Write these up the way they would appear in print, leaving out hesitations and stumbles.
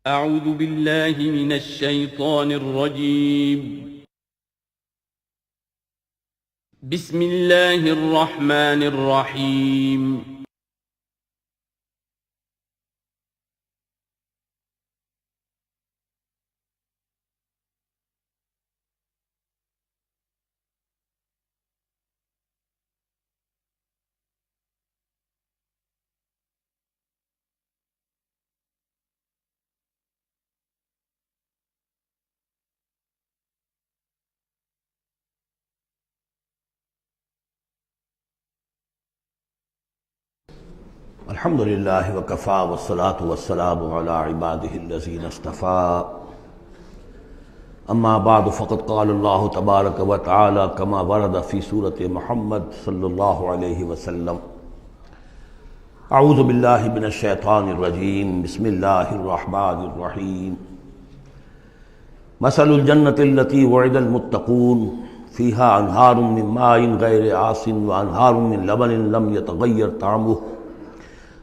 اعوذ باللہ من الشیطان الرجیم بسم اللہ الرحمن الرحیم الحمد للہ وکفی والصلاة والسلام علی عباده الذین اصطفى اما بعد فقد قال اللہ تبارک وتعالی کما ورد فی سورۃ محمد صلی اللہ علیہ وسلم اعوذ باللہ من الشیطان الرجیم بسم اللہ الرحمن الرحیم مثل الجنۃ التی وعد المتقون فیہا انہار من ماء غیر آسن وانہار من لبن لم یتغیر طعمہ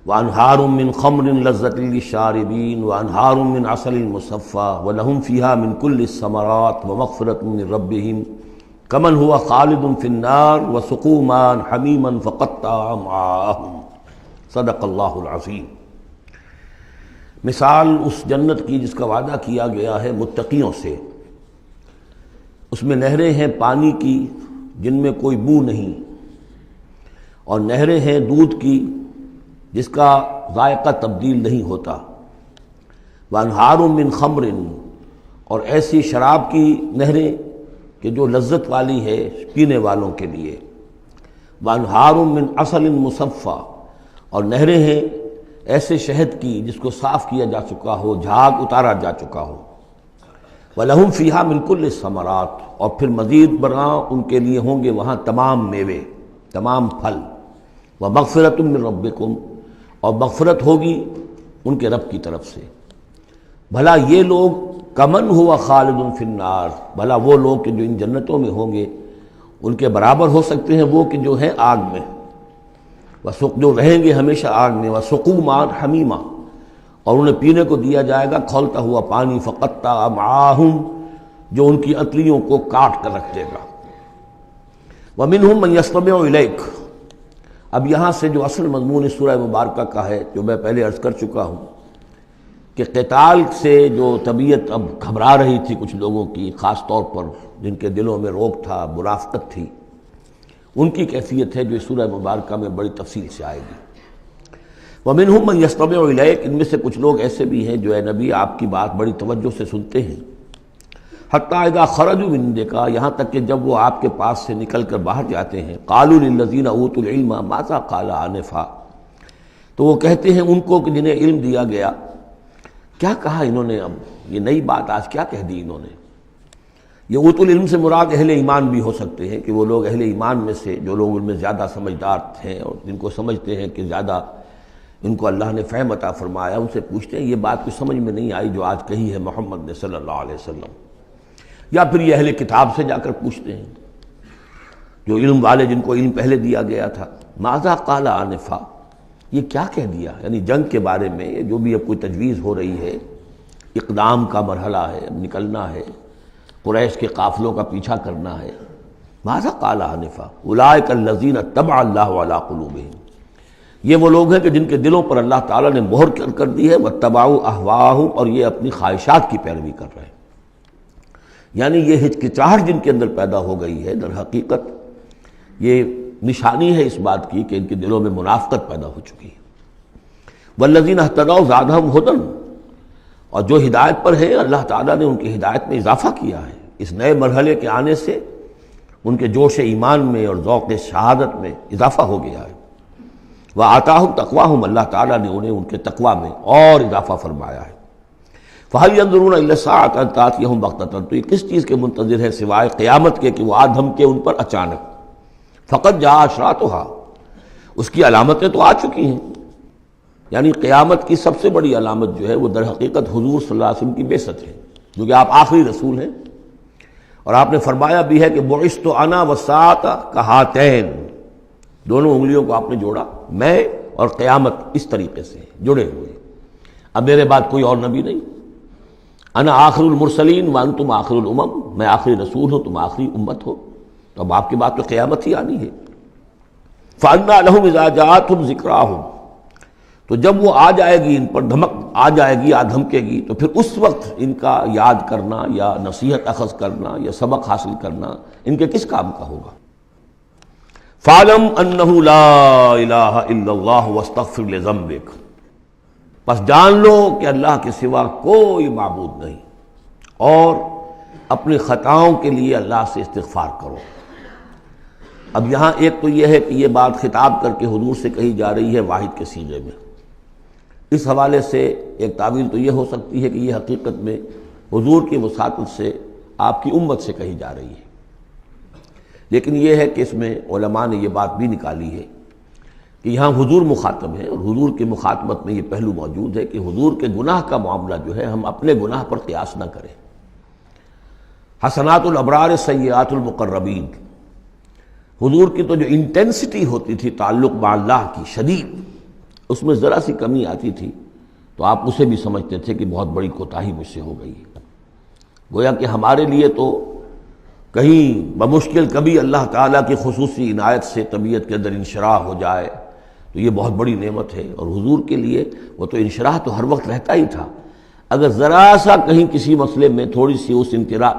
وانہار من خمر لذۃ للشاربین وانہار من عسل مصفى ولہم فیہا من کل الثمرات ومغفرۃ من ربہم کمن ہوا خالد فی النار وسقوا ماء حمیما فقطع امعاءہم صدق اللہ العظیم۔ مثال اس جنت کی جس کا وعدہ کیا گیا ہے متقیوں سے، اس میں نہریں ہیں پانی کی جن میں کوئی بو نہیں، اور نہریں ہیں دودھ کی جس کا ذائقہ تبدیل نہیں ہوتا، وانہار من خمر، اور ایسی شراب کی نہریں کہ جو لذت والی ہے پینے والوں کے لیے، وانہار من عسل مصفى، اور نہریں ہیں ایسے شہد کی جس کو صاف کیا جا چکا ہو، جھاگ اتارا جا چکا ہو، وَلَهُمْ فِيهَا مِنْ كُلِّ الثَّمَرَاتِ، اور پھر مزید برآں ان کے لیے ہوں گے وہاں تمام میوے، تمام پھل، وَمَغْفِرَةٌ مِّن رَبِّكُمْ، اور مغفرت ہوگی ان کے رب کی طرف سے۔ بھلا یہ لوگ کمن ہوا خالد فی النار، بھلا وہ لوگ کہ جو ان جنتوں میں ہوں گے ان کے برابر ہو سکتے ہیں وہ کہ جو ہیں آگ میں، جو رہیں گے ہمیشہ آگ میں، وسقوا ماء حمیما، اور انہیں پینے کو دیا جائے گا کھولتا ہوا پانی، فقطع امعاءہم، جو ان کی انتڑیوں کو کاٹ کر رکھ دے گا۔ ومنہم من یستمع الیک، اب یہاں سے جو اصل مضمون اس سورہ مبارکہ کا ہے، جو میں پہلے عرض کر چکا ہوں کہ قتال سے جو طبیعت اب گھبرا رہی تھی کچھ لوگوں کی، خاص طور پر جن کے دلوں میں روک تھا، منافقت تھی، ان کی کیفیت ہے جو اس سورہ مبارکہ میں بڑی تفصیل سے آئے گی۔ وَمِنْهُمْ مَنْ يَسْتَمِعُ إِلَيْكَ، ان میں سے کچھ لوگ ایسے بھی ہیں جو اے نبی آپ کی بات بڑی توجہ سے سنتے ہیں، حتیٰ اذا خرجوا من عندک، یہاں تک کہ جب وہ آپ کے پاس سے نکل کر باہر جاتے ہیں، قالوا للذین اوتوا العلم ماذا قال آنفا، تو وہ کہتے ہیں ان کو کہ جنہیں علم دیا گیا، کیا کہا انہوں نے، اب یہ نئی بات آج کیا کہہ دی انہوں نے۔ یہ اوتوا العلم سے مراد اہل ایمان بھی ہو سکتے ہیں کہ وہ لوگ اہل ایمان میں سے جو لوگ ان میں زیادہ سمجھدار ہیں اور جن کو سمجھتے ہیں کہ زیادہ ان کو اللہ نے فہم عطا فرمایا، ان سے پوچھتے ہیں یہ بات کچھ سمجھ میں نہیں آئی جو آج کہی ہے محمد نے صلی اللہ علیہ وسلم، یا پھر یہ اہل کتاب سے جا کر پوچھتے ہیں جو علم والے جن کو علم پہلے دیا گیا تھا، ماذا قال آنفا، یہ کیا کہہ دیا، یعنی جنگ کے بارے میں جو بھی اب کوئی تجویز ہو رہی ہے، اقدام کا مرحلہ ہے، اب نکلنا ہے، قریش کے قافلوں کا پیچھا کرنا ہے، ماذا قال آنفا اولئک الذین طبع اللہ علی قلوبہم، یہ وہ لوگ ہیں کہ جن کے دلوں پر اللہ تعالیٰ نے مہر کر دی ہے، واتبعوا اہواءہم، اور یہ اپنی خواہشات کی پیروی کر رہے ہیں، یعنی یہ ہچکچاہٹ جن کے اندر پیدا ہو گئی ہے، در حقیقت یہ نشانی ہے اس بات کی کہ ان کے دلوں میں منافقت پیدا ہو چکی ہے۔ والذین اہتدوا زادہم ھدی، اور جو ہدایت پر ہیں اللہ تعالیٰ نے ان کی ہدایت میں اضافہ کیا ہے، اس نئے مرحلے کے آنے سے ان کے جوش ایمان میں اور ذوق شہادت میں اضافہ ہو گیا ہے۔ وآتاہم تقواہم، اللہ تعالیٰ نے انہیں ان کے تقوی میں اور اضافہ فرمایا ہے۔ فَهَلْ يَنظُرُونَ إِلَّا السَّاعَةَ أَن تَأْتِيَهُم بَغْتَةً، تو یہ کس چیز کے منتظر ہے سوائے قیامت کے کہ وہ آ دھمکے ان پر اچانک۔ فَقَدْ جَاءَ أَشْرَاطُهَا، اس کی علامتیں تو آ چکی ہیں، یعنی قیامت کی سب سے بڑی علامت جو ہے وہ در حقیقت حضور صلی اللہ علیہ وسلم کی بعثت ہے، جو کہ آپ آخری رسول ہیں، اور آپ نے فرمایا بھی ہے کہ بُعِثْتُ أَنَا وَالسَّاعَةُ كَهَاتَيْنِ، دونوں انگلیوں کو آپ نے جوڑا، میں اور قیامت اس طریقے سے جڑے ہوئے، اب میرے بعد کوئی اور نبی نہیں، انا آخر المرسلین وانتم آخر الامم، میں آخری رسول ہوں، تم آخری امت ہو، تو اب آپ کے بعد تو قیامت ہی آنی ہے۔ فَأَنَّىٰ لَهُمْ إِذَا جَاءَتْهُمْ ذِكْرَاهُمْ، تو جب وہ آ جائے گی، ان پر دھمک آ جائے گی، دھمکے گی، تو پھر اس وقت ان کا یاد کرنا یا نصیحت اخذ کرنا یا سبق حاصل کرنا ان کے کس کام کا ہوگا؟ فَاعْلَمْ أَنَّهُ لَا إِلَٰهَ إِلَّا اللَّهُ وَاسْتَغْفِرْ لِذَنبِكَ، پس جان لو کہ اللہ کے سوا کوئی معبود نہیں، اور اپنی خطاؤں کے لیے اللہ سے استغفار کرو۔ اب یہاں ایک تو یہ ہے کہ یہ بات خطاب کر کے حضور سے کہی جا رہی ہے واحد کے صیغے میں، اس حوالے سے ایک تعویل تو یہ ہو سکتی ہے کہ یہ حقیقت میں حضور کی وساطت سے آپ کی امت سے کہی جا رہی ہے، لیکن یہ ہے کہ اس میں علماء نے یہ بات بھی نکالی ہے کہ یہاں حضور مخاطب ہے، اور حضور کی مخاطبت میں یہ پہلو موجود ہے کہ حضور کے گناہ کا معاملہ جو ہے ہم اپنے گناہ پر قیاس نہ کریں۔ حسنات الابرار سیئات المقربین، حضور کی تو جو انٹینسٹی ہوتی تھی تعلق مع اللہ کی شدید، اس میں ذرا سی کمی آتی تھی تو آپ اسے بھی سمجھتے تھے کہ بہت بڑی کوتاہی مجھ سے ہو گئی ہے۔ گویا کہ ہمارے لیے تو کہیں بمشکل کبھی اللہ تعالیٰ کی خصوصی عنایت سے طبیعت کے اندر انشراح ہو جائے تو یہ بہت بڑی نعمت ہے، اور حضور کے لیے وہ تو انشراح تو ہر وقت رہتا ہی تھا۔ اگر ذرا سا کہیں کسی مسئلے میں تھوڑی سی اس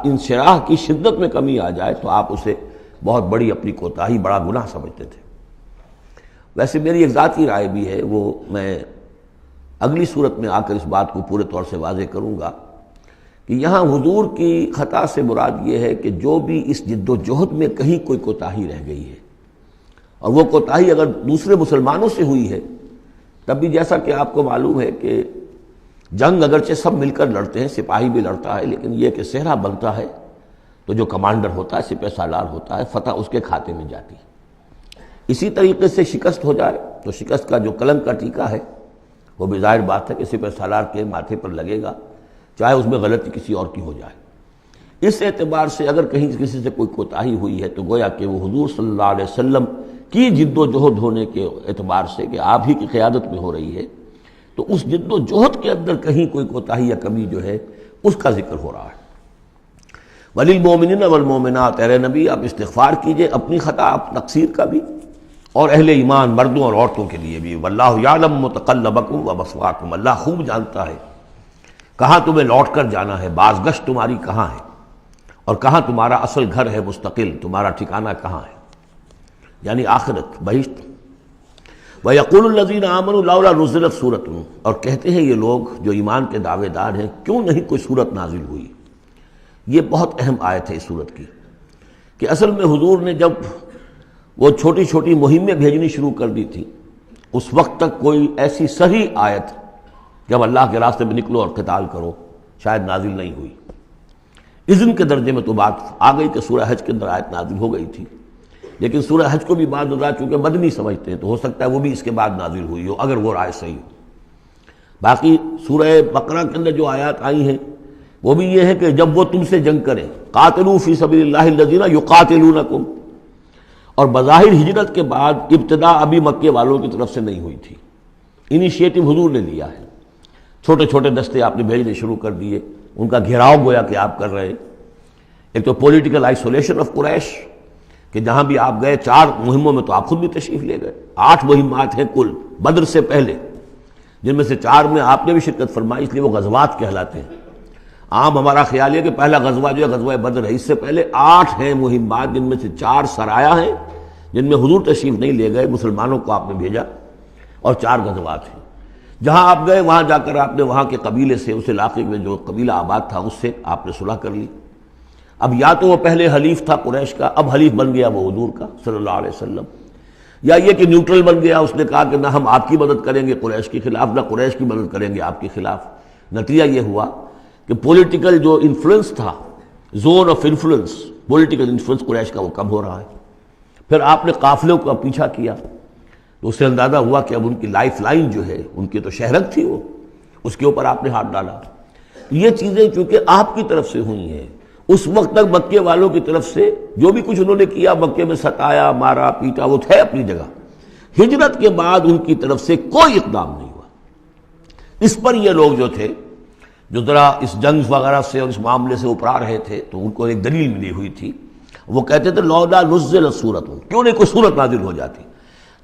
انشراح کی شدت میں کمی آ جائے تو آپ اسے بہت بڑی اپنی کوتاہی، بڑا گناہ سمجھتے تھے۔ ویسے میری ایک ذاتی رائے بھی ہے، وہ میں اگلی صورت میں آ کر اس بات کو پورے طور سے واضح کروں گا کہ یہاں حضور کی خطا سے مراد یہ ہے کہ جو بھی اس جد و جہد میں کہیں کوئی کوتاہی رہ گئی ہے، اور وہ کوتاہی اگر دوسرے مسلمانوں سے ہوئی ہے، تب بھی جیسا کہ آپ کو معلوم ہے کہ جنگ اگرچہ سب مل کر لڑتے ہیں، سپاہی بھی لڑتا ہے، لیکن یہ کہ صحرا بنتا ہے تو جو کمانڈر ہوتا ہے، سپہ سالار ہوتا ہے، فتح اس کے کھاتے میں جاتی ہے۔ اسی طریقے سے شکست ہو جائے تو شکست کا جو کلنک کا ٹیکہ ہے وہ بھی ظاہر بات ہے کہ سپہ سالار کے ماتھے پر لگے گا، چاہے اس میں غلطی کسی اور کی ہو جائے۔ اس اعتبار سے اگر کہیں کسی سے کوئی کوتاہی ہوئی ہے تو گویا کہ وہ حضور صلی اللہ علیہ وسلم کی جد و جہد ہونے کے اعتبار سے کہ آپ ہی کی قیادت میں ہو رہی ہے، تو اس جد و جہد کے اندر کہیں کوئی کوتاہی یا کمی جو ہے اس کا ذکر ہو رہا ہے۔ وَلِلْمُؤْمِنِينَ وَالْمُؤْمِنَاتِ، اے نبی آپ استغفار کیجئے اپنی خطا، تقصیر کا بھی، اور اہل ایمان مردوں اور عورتوں کے لیے بھی۔ وَاللَّهُ يَعْلَمُ مُتَقَلَّبَكُمْ وَمَثْوَاكُمْ، اللہ خوب جانتا ہے کہاں تمہیں لوٹ کر جانا ہے، بازگشت تمہاری کہاں ہے، اور کہاں تمہارا اصل گھر ہے مستقل، تمہارا ٹھکانہ کہاں ہے، یعنی آخرت، بہشت۔ وَيَقُولُ الَّذِينَ آمَنُوا لَوْلَا نُزِّلَتْ سُورَةٌ، اور کہتے ہیں یہ لوگ جو ایمان کے دعوے دار ہیں کیوں نہیں کوئی سورت نازل ہوئی۔ یہ بہت اہم آیت ہے اس سورت کی، کہ اصل میں حضور نے جب وہ چھوٹی چھوٹی مہمیں بھیجنی شروع کر دی تھی، اس وقت تک کوئی ایسی صحیح آیت جب اللہ کے راستے میں نکلو اور قتال کرو شاید نازل نہیں ہوئی۔ اذن کے درجے میں تو بات آ گئی کہ سورہ حج کے اندر آیت نازل ہو گئی تھی، لیکن سورہ حج کو بھی بعض حضرات چونکہ مدنی سمجھتے ہیں تو ہو سکتا ہے وہ بھی اس کے بعد نازل ہوئی ہو اگر وہ رائے صحیح ہو۔ باقی سورہ بقرہ کے اندر جو آیات آئی ہیں وہ بھی یہ ہے کہ جب وہ تم سے جنگ کریں، قاتلوا فی سبیل اللہ الذین یقاتلونکم، اور بظاہر ہجرت کے بعد ابتدا ابھی مکے والوں کی طرف سے نہیں ہوئی تھی، انیشیٹو حضور نے لیا ہے، چھوٹے چھوٹے دستے آپ نے بھیجنے شروع کر دیے، ان کا گھیراؤ گویا کہ آپ کر رہے۔ ایک تو پولیٹیکل آئسولیشن آف قریش، کہ جہاں بھی آپ گئے 4 مہموں میں تو آپ خود بھی تشریف لے گئے، 8 مہمات ہیں کل بدر سے پہلے، جن میں سے 4 میں آپ نے بھی شرکت فرمائی، اس لیے وہ غزوات کہلاتے ہیں۔ عام ہمارا خیال ہے کہ پہلا غزوہ جو ہے غزوہ بدر ہے، اس سے پہلے 8 ہیں مہمات، جن میں سے 4 سرایا ہیں جن میں حضور تشریف نہیں لے گئے، مسلمانوں کو آپ نے بھیجا، اور 4 غزوات ہیں۔ جہاں آپ گئے وہاں جا کر آپ نے وہاں کے قبیلے سے، اس علاقے میں جو قبیلہ آباد تھا اس سے آپ نے صلح کر لی۔ اب یا تو وہ پہلے حلیف تھا قریش کا، اب حلیف بن گیا وہ حضور کا صلی اللہ علیہ وسلم، یا یہ کہ نیوٹرل بن گیا، اس نے کہا کہ نہ ہم آپ کی مدد کریں گے قریش کے خلاف، نہ قریش کی مدد کریں گے آپ کے خلاف۔ نتیجہ یہ ہوا کہ پولیٹیکل جو انفلوئنس تھا، zone of influence, political influence Quraysh کا وہ کم ہو رہا ہے۔ پھر آپ نے قافلوں کا پیچھا کیا تو اس سے اندازہ ہوا کہ اب ان کی لائف لائن جو ہے، ان کی تو شہرت تھی وہ، اس کے اوپر آپ نے ہاتھ ڈالا۔ یہ چیزیں چونکہ آپ کی طرف سے ہوئی ہیں، اس وقت تک مکے والوں کی طرف سے جو بھی کچھ انہوں نے کیا، مکے میں ستایا، مارا پیٹا، وہ تھے اپنی جگہ۔ ہجرت کے بعد ان کی طرف سے کوئی اقدام نہیں ہوا۔ اس پر یہ لوگ جو تھے جو ذرا اس جنگ وغیرہ سے اور اس معاملے سے اپرا رہے تھے، تو ان کو ایک دلیل ملی ہوئی تھی. وہ کہتے تھے لولا نزل سورۃ، کیوں نہیں کوئی سورت نازل ہو جاتی.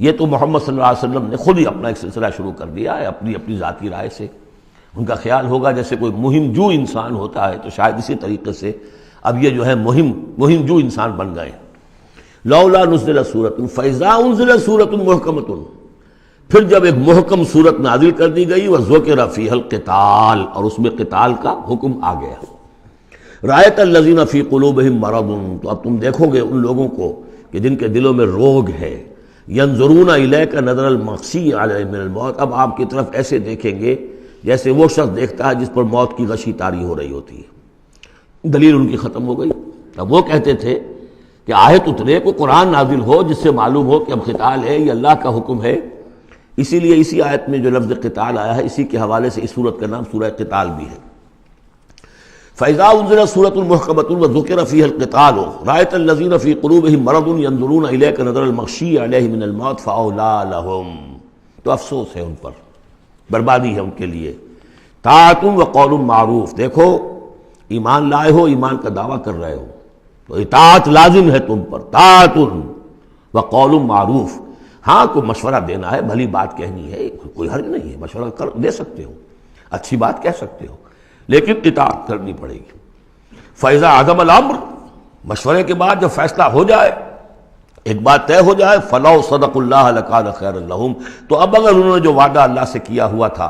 یہ تو محمد صلی اللہ علیہ وسلم نے خود ہی اپنا ایک سلسلہ شروع کر دیا ہے اپنی ذاتی رائے سے. ان کا خیال ہوگا جیسے کوئی مہم جو انسان ہوتا ہے، تو شاید اسی طریقے سے اب یہ جو ہے مہم جو انسان بن گئے. لولا نزل سورۃ فاذا انزل سورۃ محکمۃ، پھر جب ایک محکم صورت نازل کر دی گئی، وذکر فیہا القتال، اور اس میں قتال کا حکم آ گیا. رأیت الذین فی قلوبہم مرض، تو اب تم دیکھو گے ان لوگوں کو کہ جن کے دلوں میں روگ ہے. ینظرون الیک نظر المغشی علیہ من الموت، اب آپ کی طرف ایسے دیکھیں گے جیسے وہ شخص دیکھتا ہے جس پر موت کی غشی طاری ہو رہی ہوتی ہے. دلیل ان کی ختم ہو گئی. اب وہ کہتے تھے کہ آیت اترے، کو قرآن نازل ہو جس سے معلوم ہو کہ اب قتال ہے، یہ اللہ کا حکم ہے. اسی لیے اسی آیت میں جو لفظ قتال آیا ہے، اسی کے حوالے سے اس سورت کا نام سورہ قتال بھی ہے. فَإِذَا أُنزِلَتْ سُورَةٌ مُحْكَمَةٌ وَذُكِرَ فِيهَا الْقِتَالُ رَأَيْتَ الَّذِينَ فِي قُلُوبِهِم مَّرَضٌ يَنظُرُونَ إِلَيْكَ نَظَرَ الْمَغْشِيِّ عَلَيْهِ مِنَ الْمَوْتِ فَأَوْلَىٰ لَهُمْ، تو افسوس ہے ان پر، بربادی ہے ان کے لیے. طاعۃ وقول معروف، دیکھو ایمان لائے ہو، ایمان کا دعویٰ کر رہے ہو تو اطاعت لازم ہے تم پر. طاعۃ وقول معروف، ہاں کوئی مشورہ دینا ہے، بھلی بات کہنی ہے، کوئی حرج نہیں ہے، مشورہ دے سکتے ہو، اچھی بات کہہ سکتے ہو، لیکن اطاعت کرنی پڑے گی. فَإِذَا عَزَمَ الْأَمْرُ، مشورے کے بعد جب فیصلہ ہو جائے، ایک بات طے ہو جائے، فَلَوْ صَدَقُوا اللَّهَ لَكَانَ خَيْرًا لَهُمْ، تو اب اگر انہوں نے جو وعدہ اللہ سے کیا ہوا تھا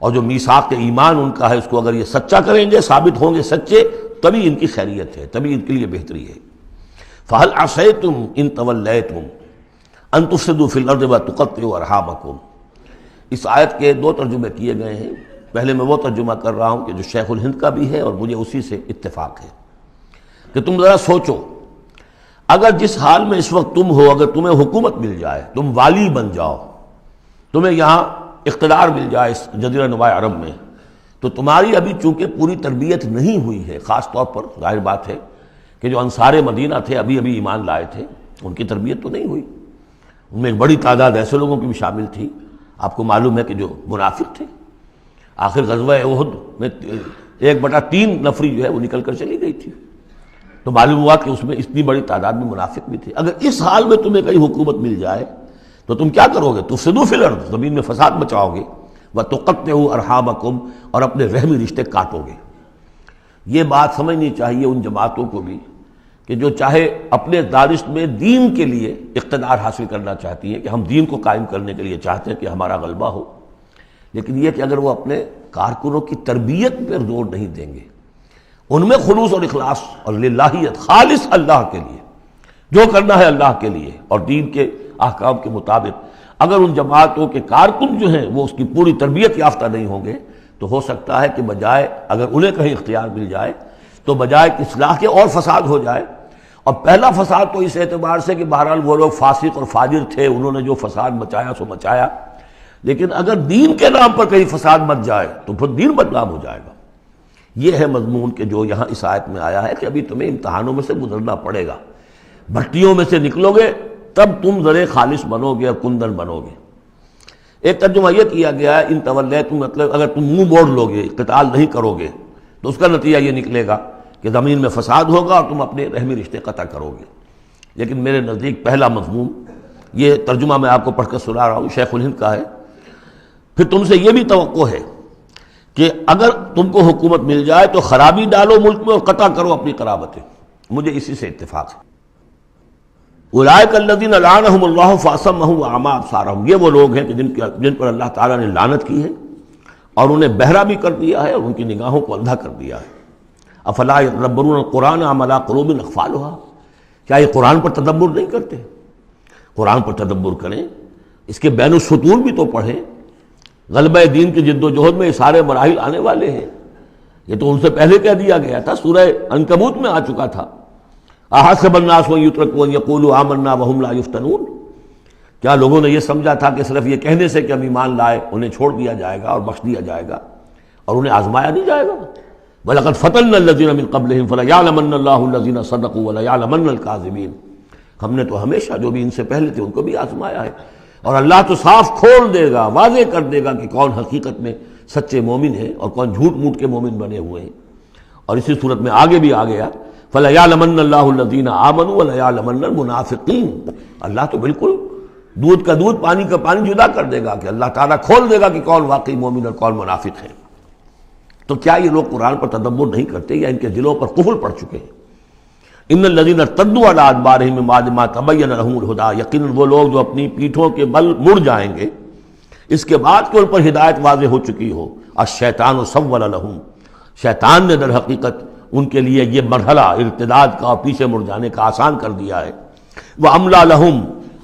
اور جو میثاق ایمان ان کا ہے، اس کو اگر یہ سچا کریں گے، ثابت ہوں گے سچے، تبھی ان کی خیریت ہے، تبھی ان کے لیے بہتری ہے. فَهَلْ عَصَيْتُمْ إِن تَوَلَّيْتُمْ أَن تُفْسِدُوا فِي الْأَرْضِ وَتُقَطِّعُوا أَرْحَامَكُمْ. اس آیت کے دو ترجمے کیے گئے ہیں. پہلے میں وہ ترجمہ کر رہا ہوں کہ جو شیخ الہند کا بھی ہے اور مجھے اسی سے اتفاق ہے، کہ تم ذرا سوچو، اگر جس حال میں اس وقت تم ہو، اگر تمہیں حکومت مل جائے، تم والی بن جاؤ، تمہیں یہاں اقتدار مل جائے اس جزیرہ نما عرب میں، تو تمہاری ابھی چونکہ پوری تربیت نہیں ہوئی ہے، خاص طور پر ظاہر بات ہے کہ جو انصار مدینہ تھے، ابھی ایمان لائے تھے، ان کی تربیت تو نہیں ہوئی. ان میں ایک بڑی تعداد ایسے لوگوں کی بھی شامل تھی، آپ کو معلوم ہے کہ جو منافق تھے. آخر غزوہ احد میں 1/3 نفری جو ہے وہ نکل کر چلی گئی تھی، تو معلوم ہوا کہ اس میں اتنی بڑی تعداد میں منافق بھی تھے. اگر اس حال میں تمہیں کہیں حکومت مل جائے تو تم کیا کرو گے؟ تفسدوا فی الارض، زمین میں فساد مچاؤ گے، وتقطعوا ارحامکم، اور اپنے رحمی رشتے کاٹو گے. یہ بات سمجھنی چاہیے ان جماعتوں کو بھی کہ جو چاہے اپنے دانش میں دین کے لیے اقتدار حاصل کرنا چاہتی ہیں، کہ ہم دین کو قائم کرنے کے لیے چاہتے ہیں کہ ہمارا غلبہ ہو، لیکن یہ کہ اگر وہ اپنے کارکنوں کی تربیت پر زور نہیں دیں گے، ان میں خلوص اور اخلاص اور للہیت، خالص اللہ کے لیے جو کرنا ہے اللہ کے لیے اور دین کے احکام کے مطابق، اگر ان جماعتوں کے کارکن جو ہیں وہ اس کی پوری تربیت یافتہ نہیں ہوں گے، تو ہو سکتا ہے کہ بجائے اگر انہیں کہیں اختیار مل جائے تو بجائے کہ اصلاح کے اور فساد ہو جائے. اور پہلا فساد تو اس اعتبار سے کہ بہرحال وہ لوگ فاسق اور فاجر تھے، انہوں نے جو فساد مچایا سو مچایا، لیکن اگر دین کے نام پر کہیں فساد مچ جائے تو پھر دین بدنام ہو جائے گا. یہ ہے مضمون کہ جو یہاں اس آیت میں آیا ہے کہ ابھی تمہیں امتحانوں میں سے گزرنا پڑے گا، بھٹیوں میں سے نکلو گے تب تم ذرے خالص بنو گے اور کندن بنو گے. ایک ترجمہ یہ کیا گیا ہے ان تولیتم، مطلب اگر تم منہ موڑ لو گے، قتال نہیں کرو گے، تو اس کا نتیجہ یہ نکلے گا کہ زمین میں فساد ہوگا اور تم اپنے رحمی رشتے قطع کرو گے. لیکن میرے نزدیک پہلا مضمون، یہ ترجمہ میں آپ کو پڑھ کر سنا رہا ہوں، شیخ الہند کا ہے. پھر تم سے یہ بھی توقع ہے کہ اگر تم کو حکومت مل جائے تو خرابی ڈالو ملک میں اور قطع کرو اپنی قرابتیں. مجھے اسی سے اتفاق ہے. اولئک الذین لعنہم اللہ فاصمہم واعمی ابصارہم، یہ وہ لوگ ہیں کہ جن پر اللہ تعالیٰ نے لعنت کی ہے اور انہیں بہرا بھی کر دیا ہے اور ان کی نگاہوں کو اندھا کر دیا ہے. افلا یتدبرون القرآن ام علی قلوب اقفالها، کیا یہ قرآن پر تدبر نہیں کرتے؟ قرآن پر تدبر کریں، اس کے بین السطور بھی تو پڑھیں. غلبہ دین کی جد و جہد میں یہ سارے مراحل آنے والے ہیں، یہ تو ان سے پہلے کہہ دیا گیا تھا، سورہ عنکبوت میں آ چکا تھا. احسب الناس ان یترکوا ان یقولوا آمنا وهم لا یفتنون، کیا لوگوں نے یہ سمجھا تھا کہ صرف یہ کہنے سے کہ ہم ایمان لائے انہیں چھوڑ دیا جائے گا اور بخش دیا جائے گا اور انہیں آزمایا نہیں جائے گا؟ وَلَقَدْ فَتَنَّا الَّذِينَ مِن قَبْلِهِمْ فَلَيَعْلَمَنَّ اللَّهُ الَّذِينَ صَدَقُوا وَلَيَعْلَمَنَّ الْكَاذِبِينَ. ہم نے تو ہمیشہ جو بھی ان سے پہلے تھے ان کو بھی آزمایا ہے، اور اللہ تو صاف کھول دے گا، واضح کر دے گا کہ کون حقیقت میں سچے مومن ہیں اور کون جھوٹ موٹ کے مومن بنے ہوئے ہیں۔ اور اسی صورت میں آگے بھی آ گیا فَلَيَعْلَمَنَّ اللَّهُ الَّذِينَ آمَنُوا وَلَيَعْلَمَنَّ الْمُنَافِقِينَ، اللہ تو بالکل دودھ کا دودھ پانی کا پانی جدا کر دے گا کہ اللہ تعالیٰ کھول دے گا کہ کون واقعی مومن اور کون منافق ہے۔ تو کیا یہ لوگ قرآن پر تدبر نہیں کرتے یا ان کے دلوں پر قفل پڑ چکے ہیں؟ ان الذین ارتدوا علی ادبارہم من بعد ما تبین لہم الہدی، یقیناً وہ لوگ جو اپنی پیٹھوں کے بل مڑ جائیں گے اس کے بعد کہ ان پر ہدایت واضح ہو چکی ہو۔ الشیطان سول لہم، شیطان نے در حقیقت ان کے لیے یہ مرحلہ ارتداد کا اور پیچھے مڑ جانے کا آسان کر دیا ہے۔ وَأَمْلَىٰ لَهُمْ،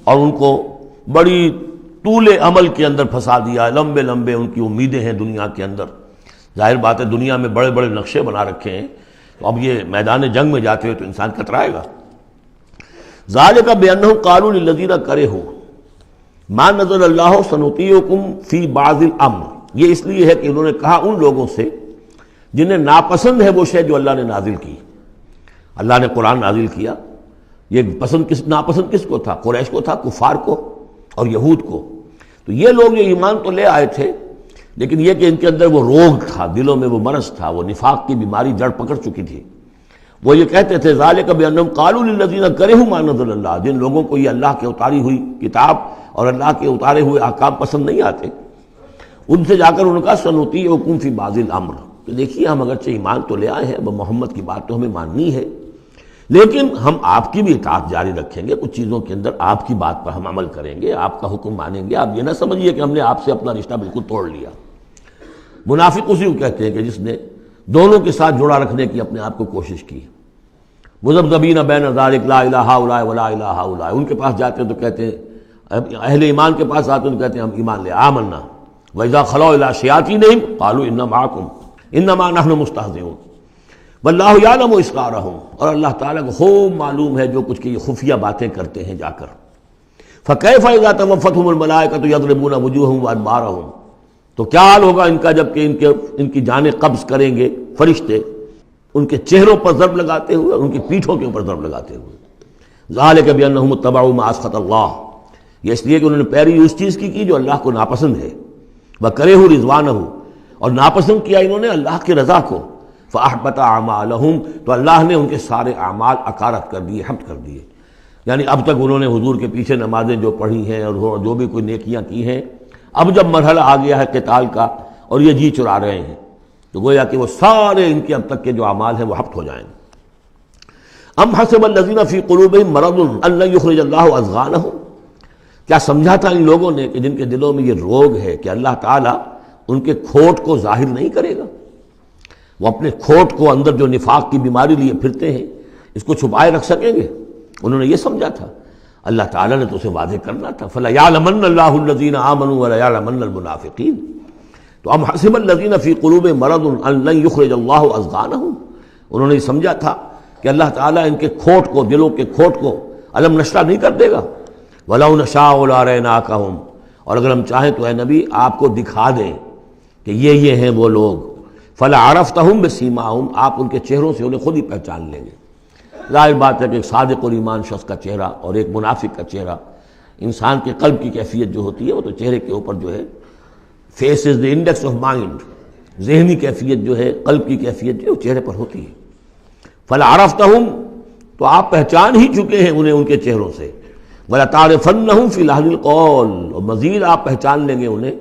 اور ان کو بڑی طول عمل کے اندر پھنسا دیا ہے، لمبے لمبے ان کی امیدیں ہیں دنیا کے اندر۔ ظاہر بات ہے دنیا میں بڑے بڑے نقشے بنا رکھے ہیں، تو اب یہ میدان جنگ میں جاتے ہوئے تو انسان کترائے گا۔ ذَلِكَ بِأَنَّهُمْ قَالُوا لِلَّذِينَ كَرِهُوا مَا نَزَلَ اللَّهُ سَنُطِيعُكُمْ فِي بَعْضِ الْأَمْرِ، یہ اس لیے ہے کہ انہوں نے کہا ان لوگوں سے جنہیں ناپسند ہے وہ شے جو اللہ نے نازل کی۔ اللہ نے قرآن نازل کیا، یہ ناپسند کس کو تھا؟ قریش کو تھا، کفار کو اور یہود کو۔ تو یہ لوگ جو ایمان تو لے آئے تھے، لیکن یہ کہ ان کے اندر وہ روگ تھا، دلوں میں وہ مرض تھا، وہ نفاق کی بیماری جڑ پکڑ چکی تھی۔ وہ یہ کہتے تھے ذالک بانہم قالوا للذین کرہوا ما نزل اللہ، جن لوگوں کو یہ اللہ کے اتاری ہوئی کتاب اور اللہ کے اتارے ہوئے احکام پسند نہیں آتے، ان سے جا کر انہوں نے کہا سنطیعکم فی بعض الامر، کہ دیکھیے ہم اگرچہ ایمان تو لے آئے ہیں، محمد کی بات تو ہمیں ماننی ہے، لیکن ہم آپ کی بھی اطاعت جاری رکھیں گے، کچھ چیزوں کے اندر آپ کی بات پر ہم عمل کریں گے، آپ کا حکم مانیں گے۔ آپ یہ نہ سمجھیے کہ ہم نے آپ سے اپنا رشتہ بالکل توڑ لیا۔ منافق اسی کو کہتے ہیں کہ جس نے دونوں کے ساتھ جوڑا رکھنے کی اپنے آپ کو کوشش کی۔ مذبذبین بین ذلک لا الہ ہؤلاء ولا الہ ہؤلاء، ان کے پاس جاتے ہیں تو کہتے ہیں، اہل ایمان کے پاس آتے ہیں تو کہتے ہیں ہم ایمان لے آمنا، وَإِذَا خَلَوْا إِلَىٰ شَيَاطِينِهِمْ قَالُوا إِنَّا مَعَكُمْ إِنَّمَا نَحْنُ مُسْتَهْزِئُونَ وَاللَّهُ يَعْلَمُ إِسْرَارَهُمْ، اور اللہ تعالیٰ کو خوب معلوم ہے جو کچھ کی یہ خفیہ باتیں کرتے ہیں جا کر۔ فَكَيْفَ إِذَا تَوَفَّتْهُمُ الْمَلَائِكَةُ يَضْرِبُونَ وُجُوهَهُمْ وَأَدْبَارَهُمْ، تو کیا حال ہوگا ان کا جب کہ ان کی جانیں قبض کریں گے فرشتے، ان کے چہروں پر ضرب لگاتے ہوئے اور ان کی پیٹھوں کے اوپر ضرب لگاتے ہوئے۔ ذالک بانہم اتبعوا ما اسخط اللہ، یہ اس لیے کہ انہوں نے پیروی اس چیز کی جو اللہ کو ناپسند ہے۔ وکرہوا رضوانہ، اور ناپسند کیا انہوں نے اللہ کی رضا کو۔ فاحبط اعمالہم، تو اللہ نے ان کے سارے اعمال اکارت کر دیے، حبط کر دیے۔ یعنی اب تک انہوں نے حضور کے پیچھے نمازیں جو پڑھی ہیں اور جو بھی کوئی نیکیاں کی ہیں، اب جب مرحلہ آ گیا ہے قتال کا اور یہ جی چرا رہے ہیں، تو گویا کہ وہ سارے ان کے اب تک کے جو اعمال ہیں وہ حبط ہو جائیں گے۔ ام حسب الذین فی قلوبہم مرض ان لن یخرج اللہ اضغانہم، کیا سمجھا تھا ان لوگوں نے کہ جن کے دلوں میں یہ روگ ہے کہ اللہ تعالیٰ ان کے کھوٹ کو ظاہر نہیں کرے گا، وہ اپنے کھوٹ کو اندر جو نفاق کی بیماری لیے پھرتے ہیں اس کو چھپائے رکھ سکیں گے؟ انہوں نے یہ سمجھا تھا، اللہ تعالیٰ نے تو اسے واضح کرنا تھا۔ فَلَيَعْلَمَنَّ اللَّهُ الَّذِينَ آمَنُوا وَلَيَعْلَمَنَّ الْمُنَافِقِينَ۔ تو ام حسب الذین فی قلوبہم مرض ان لن یخرج اللہ اضغانہم، انہوں نے سمجھا تھا کہ اللہ تعالیٰ ان کے کھوٹ کو، دلوں کے کھوٹ کو علم نشرہ نہیں کر دے گا۔ وَلَوْ نَشَاءُ لَأَرَيْنَاكَهُمْ، اور اگر ہم چاہیں تو اے نبی آپ کو دکھا دیں کہ یہ ہیں وہ لوگ۔ فَلَعَرَفْتَهُمْ بِسِيمَاهُمْ، آپ ان کے چہروں سے انہیں خود ہی پہچان لیں گے۔ ظاہر بات ہے کہ ایک صادق الایمان شخص کا چہرہ اور ایک منافق کا چہرہ، انسان کے قلب کی کیفیت جو ہوتی ہے وہ تو چہرے کے اوپر جو ہے، face is the index of mind, ذہنی کیفیت جو ہے، قلب کی کیفیت جو ہے وہ چہرے پر ہوتی ہے۔ فَلَعَرَفْتَهُمْ، تو آپ پہچان ہی چکے ہیں انہیں ان کے چہروں سے۔ وَلَتَعْرِفَنَّهُمْ فِي لَحْنِ الْقَوْلِ، اور مزید آپ پہچان لیں گے انہیں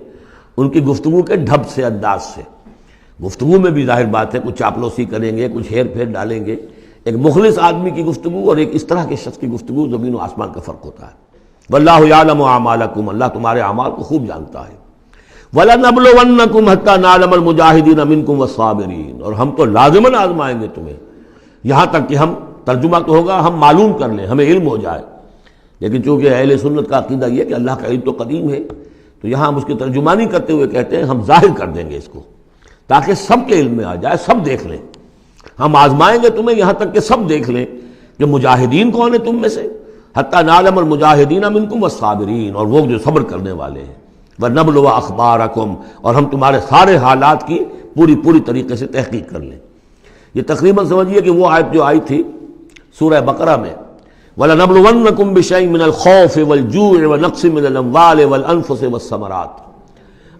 ان کی گفتگو کے ڈھب سے، انداز سے۔ گفتگو میں بھی ظاہر بات ہے کچھ چاپلوسی کریں گے، کچھ ہیر پھیر ڈالیں گے۔ ایک مخلص آدمی کی گفتگو اور ایک اس طرح کے شخص کی گفتگو زمین و آسمان کا فرق ہوتا ہے۔ وَاللَّهُ يَعْلَمُ أَعْمَالَكُمْ، اللہ تمہارے اعمال کو خوب جانتا ہے۔ وَلَنَبْلُوَنَّكُمْ حَتَّى نَعْلَمَ الْمُجَاهِدِينَ مِنكُمْ وَالصَّابِرِينَ، اور ہم تو لازماً آزمائیں گے تمہیں، یہاں تک کہ ہم، ترجمہ تو ہوگا ہم معلوم کر لیں، ہمیں علم ہو جائے۔ لیکن چونکہ اہل سنت کا عقیدہ یہ کہ اللہ کا علم تو قدیم ہے، تو یہاں ہم اس کی ترجمانی کرتے ہوئے کہتے ہیں ہم ظاہر کر دیں گے اس کو، تاکہ سب کے علم میں آ جائے، سب دیکھ لیں۔ ہم آزمائیں گے تمہیں یہاں تک کہ سب دیکھ لیں کہ مجاہدین کون ہیں تم میں سے، حتیٰ نعلم المجاہدین منکم والصابرین، اور وہ جو صبر کرنے والے ہیں۔ وَنَبْلُوَ أَخْبَارَكُمْ، اور ہم تمہارے سارے حالات کی پوری طریقے سے تحقیق کر لیں۔ یہ تقریباً سمجھیے کہ وہ آیت جو آئی تھی سورہ بقرہ میں، وَلَنَبْلُوَنَّكُمْ بِشَيْءٍ مِّنَ الْخَوْفِ وَالْجُوعِ وَنَقْصٍ مِّنَ الْأَمْوَالِ وَالْأَنفُسِ وَالثَّمَرَاتِ،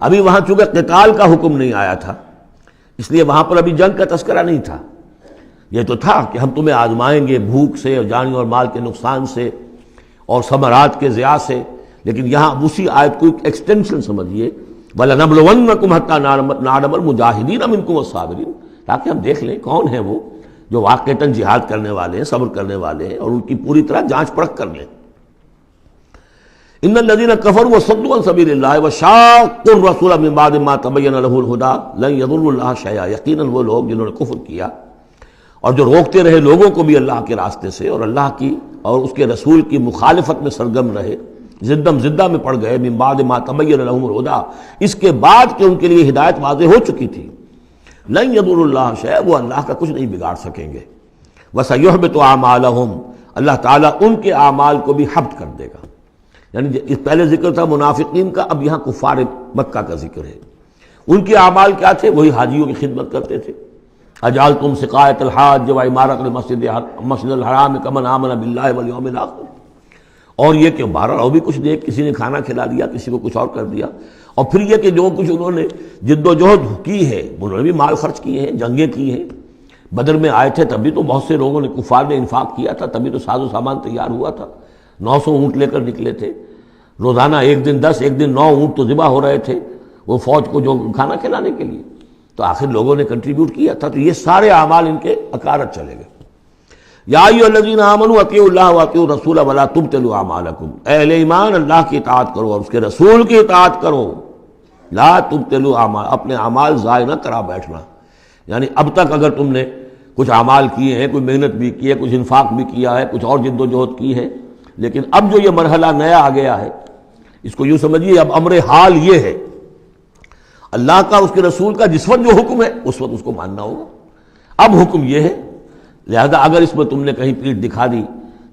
ابھی وہاں چونکہ قتال کا حکم نہیں آیا تھا، اس لیے وہاں پر ابھی جنگ کا تذکرہ نہیں تھا۔ یہ تو تھا کہ ہم تمہیں آزمائیں گے بھوک سے اور جان اور مال کے نقصان سے اور ثمرات کے ضیاع سے، لیکن یہاں اسی آیت کو ایک ایکسٹینشن سمجھیے، وَلَنَبْلُوَنَّكُمْ حَتَّىٰ نَعْلَمَ الْمُجَاهِدِينَ مِنكُمْ وَالصَّابِرِينَ، تاکہ ہم دیکھ لیں کون ہیں وہ جو واقعتاً جہاد کرنے والے ہیں، صبر کرنے والے ہیں، اور ان کی پوری طرح جانچ پرکھ کر لیں۔ ان الذين كفروا وصدوا عن سبيل الله وشاقوا الرسول من بعد ما تبين له الهدى لن يضروا الله شيئا، یقیناً وہ لوگ جنہوں نے کفر کیا اور جو روکتے رہے لوگوں کو بھی اللہ کے راستے سے اور اللہ کی اور اس کے رسول کی مخالفت میں سرگرم رہے، زدہ میں پڑ گئے، من بعد ما تبين لهم الهدى، اس کے بعد کہ ان کے لیے ہدایت واضح ہو چکی تھی، لن يضروا الله شيئا، وہ اللہ کا کچھ نہیں بگاڑ سکیں گے، وسيحبط اعمالهم، اللہ تعالیٰ ان کے اعمال کو بھی حبط کر دے گا۔ یعنی اس پہلے ذکر تھا منافقین کا، اب یہاں کفار مکہ کا ذکر ہے۔ ان کے اعمال کیا تھے؟ وہی حاجیوں کی خدمت کرتے تھے۔ اجعلتم سقایۃ الحاج وعمارۃ المسجد الحرام کمن آمن باللہ والیوم الآخر، اور یہ کہ بہرحال اور بھی کچھ دے، کسی نے کھانا کھلا دیا، کسی کو کچھ اور کر دیا، اور پھر یہ کہ جو کچھ انہوں نے جد و جہد کی ہے، انہوں نے بھی مال خرچ کیے ہیں، جنگیں کی ہیں۔ بدر میں آئے تھے تب بھی تو بہت سے لوگوں نے کفار نے انفاق کیا تھا، تبھی تو ساز و سامان تیار ہوا تھا، 900 اونٹ لے کر نکلے تھے، روزانہ ایک دن 10 ایک دن 9 اونٹ تو ذبح ہو رہے تھے وہ فوج کو جو کھانا کھلانے کے لیے، تو آخر لوگوں نے کنٹریبیوٹ کیا تھا، تو یہ سارے اعمال ان کے اکارت چلے گئے۔ یا ایھا الذین آمنوا اطیعوا اللہ واطیعوا الرسول ولا تبطلوا اعمالکم، اے اہل ایمان اللہ کی اطاعت کرو اور اس کے رسول کی اطاعت کرو، لا تبطلوا اعمال، اپنے اعمال ضائع نہ کرا بیٹھنا۔ یعنی اب تک اگر تم نے کچھ اعمال کیے ہیں، کوئی محنت بھی کی ہے، کچھ انفاق بھی کیا ہے، کچھ اور جد و جہد کی ہے، لیکن اب جو یہ مرحلہ نیا آ گیا ہے، اس کو یوں سمجھیے اب امر حال یہ ہے، اللہ کا اس کے رسول کا جس وقت جو حکم ہے اس وقت اس کو ماننا ہوگا۔ اب حکم یہ ہے، لہذا اگر اس میں تم نے کہیں پیٹھ دکھا دی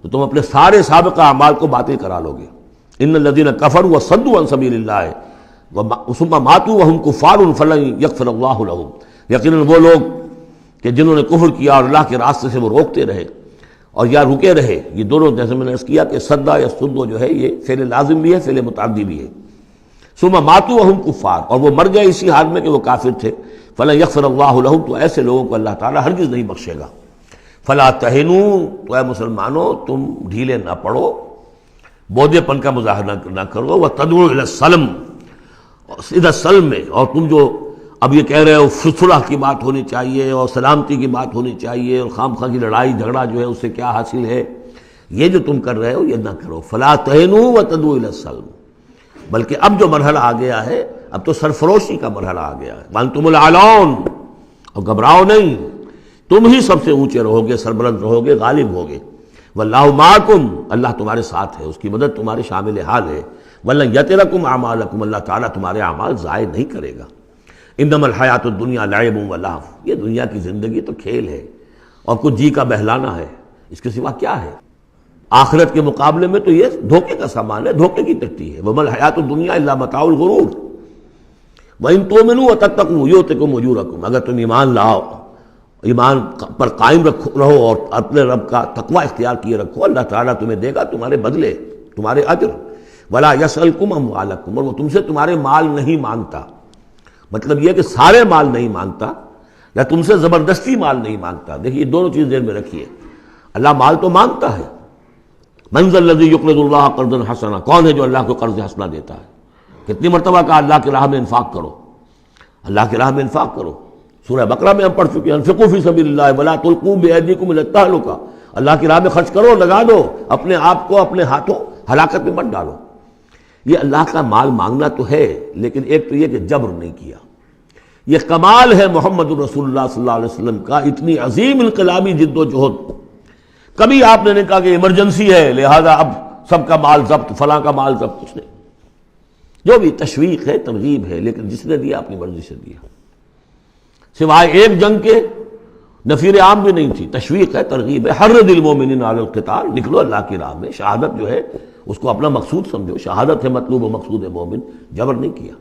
تو تم اپنے سارے سابقہ اعمال کو باطل کرا لو گے۔ ان الذین کفروا وصدوا عن سبیل اللہ ثم ماتوا وهم کفار فلن یغفر اللہ لهم، یقیناً وہ لوگ کہ جنہوں نے کفر کیا اور اللہ کے راستے سے وہ روکتے رہے اور یا رکے رہے، یہ دونوں جیسے میں نے عرض کیا کہ صدا یا صدو جو ہے یہ فعل لازم بھی ہے، فعل متعدی بھی ہے۔ ثم ماتوا وهم کفار، اور وہ مر گئے اسی حال میں کہ وہ کافر تھے، فلن یغفر اللہ لهم، تو ایسے لوگوں کو اللہ تعالیٰ ہرگز نہیں بخشے گا۔ فلا تہنوا، تو اے مسلمانوں تم ڈھیلے نہ پڑو، بودے پن کا مظاہرہ نہ کرو، وتدعوا الی السلم، سیدھا سلم میں، اور تم جو اب یہ کہہ رہے ہو صلح کی بات ہونی چاہیے اور سلامتی کی بات ہونی چاہیے اور خام خواہ کی لڑائی جھگڑا جو ہے اس سے کیا حاصل ہے، یہ جو تم کر رہے ہو یہ نہ کرو۔ فلا تہنوا وتدعوا الی السلم، بلکہ اب جو مرحلہ آ گیا ہے اب تو سرفروشی کا مرحلہ آ گیا ہے، وانتم الاعلون، اور گھبراؤ نہیں، تم ہی سب سے اونچے رہو گے، سربلند رہو گے، غالب ہوگے۔ واللہ معکم، اللہ تمہارے ساتھ ہے، اس کی مدد تمہارے شامل حال ہے۔ ولن یترکم اعمالکم، اللہ تعالیٰ تمہارے اعمال ضائع نہیں کرے گا۔ انما الحیات الدنیا لعب و لہو، یہ دنیا کی زندگی تو کھیل ہے اور کچھ جی کا بہلانا ہے، اس کے سوا کیا ہے؟ آخرت کے مقابلے میں تو یہ دھوکے کا سامان ہے، دھوکے کی ٹٹی ہے۔ وما الحیات الدنیا الا متاع الغرور وان تؤمنوا وتتقوا یؤتکم اجورکم، اگر تم ایمان لاؤ، ایمان پر قائم رہو اور اپنے رب کا تقوی اختیار کیے رکھو، اللہ تعالیٰ تمہیں دے گا تمہارے بدلے، تمہارے اجر۔ ولا یسألکم اموالکم، اور وہ تم سے تمہارے مال نہیں مانگتا، مطلب یہ کہ سارے مال نہیں مانگتا یا تم سے زبردستی مال نہیں مانگتا۔ دیکھیے دونوں چیز ذہن میں رکھیے، اللہ مال تو مانگتا ہے، من ذا الذی یقرض اللہ قرضا حسنا، کون ہے جو اللہ کو قرض حسنا دیتا ہے؟ کتنی مرتبہ کہا اللہ کی راہ میں انفاق کرو، اللہ کی راہ میں انفاق کرو۔ سورہ بقرہ میں ہم پڑھ چکے ہیں، انفقوا فی سبیل اللہ ولا تلقوا بایدیکم الی التہلکہ، اللہ کی راہ میں خرچ کرو، لگا دو، اپنے آپ کو اپنے ہاتھوں ہلاکت میں مت ڈالو۔ یہ اللہ کا مال مانگنا تو ہے، لیکن ایک تو یہ کہ جبر نہیں کیا۔ یہ کمال ہے محمد الرسول اللہ صلی اللہ علیہ وسلم کا، اتنی عظیم انقلابی جد و جہد۔ کبھی آپ نے نہیں کہا کہ ایمرجنسی ہے لہذا اب سب کا مال ضبط، فلاں کا مال ضبط، کچھ نہیں، جو بھی تشویق ہے، ترغیب ہے، لیکن جس نے دیا اپنی مرضی سے دیا، سوائے ایک جنگ کے نفیر عام بھی نہیں تھی، تشویق ہے، ترغیب ہے، حرض المومنین علی القتال، نکلو اللہ کی راہ میں، شہادت جو ہے اس کو اپنا مقصود سمجھو، شہادت ہے مطلوب و مقصود مومن، جبر نہیں کیا۔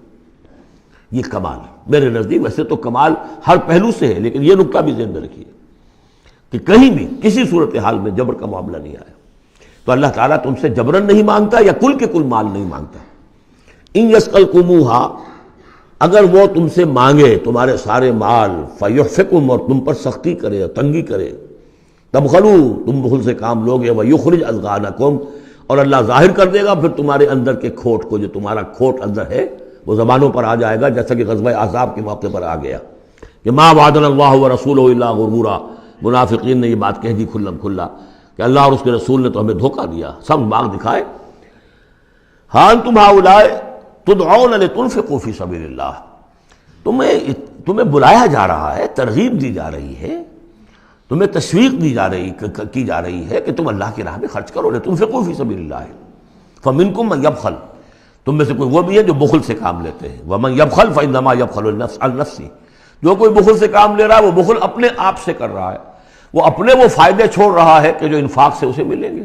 یہ کمال ہے میرے نزدیک، ویسے تو کمال ہر پہلو سے ہے، لیکن یہ نکتہ بھی ذہن میں رکھیے کہ کہیں بھی کسی صورتحال میں جبر کا معاملہ نہیں آیا۔ تو اللہ تعالیٰ تم سے جبرن نہیں مانگتا یا کل کے کل مال نہیں مانگتا۔ ان یسألکموہا، اگر وہ تم سے مانگے تمہارے سارے مال فیحفکم، اور تم پر سختی کرے، تنگی کرے، تبخلوا، تم بخل سے کام لوگے، ویخرج اضغانکم، اور اللہ ظاہر کر دے گا پھر تمہارے اندر کے کھوٹ کو، جو تمہارا کھوٹ اندر ہے وہ زبانوں پر آ جائے گا، جیسا کہ غزوہ احزاب کے موقع پر آ گیا کہ ما وعدنا اللہ ورسولہ الا غرورا، منافقین نے یہ بات کہہ دی کھلم کھلا کہ اللہ اور اس کے رسول نے تو ہمیں دھوکہ دیا، سب باغ دکھائے۔ ہاں انتم ہؤلاء تدعون لتنفقوا فی سبیل اللہ، تمہیں بلایا جا رہا ہے، ترغیب دی جا رہی ہے، تمہیں تشویق دی جا رہی ہے کہ تم اللہ کی راہ میں خرچ کرو، لتنفقوا فی سبیل اللہ، فمنکم من یبخل، تم میں سے کوئی وہ بھی ہے جو بخل سے کام لیتے ہیں، ومن یبخل فانما یبخل عن نفسہ، جو کوئی بخل سے کام لے رہا ہے وہ بخل اپنے آپ سے کر رہا ہے، وہ اپنے وہ فائدے چھوڑ رہا ہے کہ جو انفاق سے اسے ملیں گے۔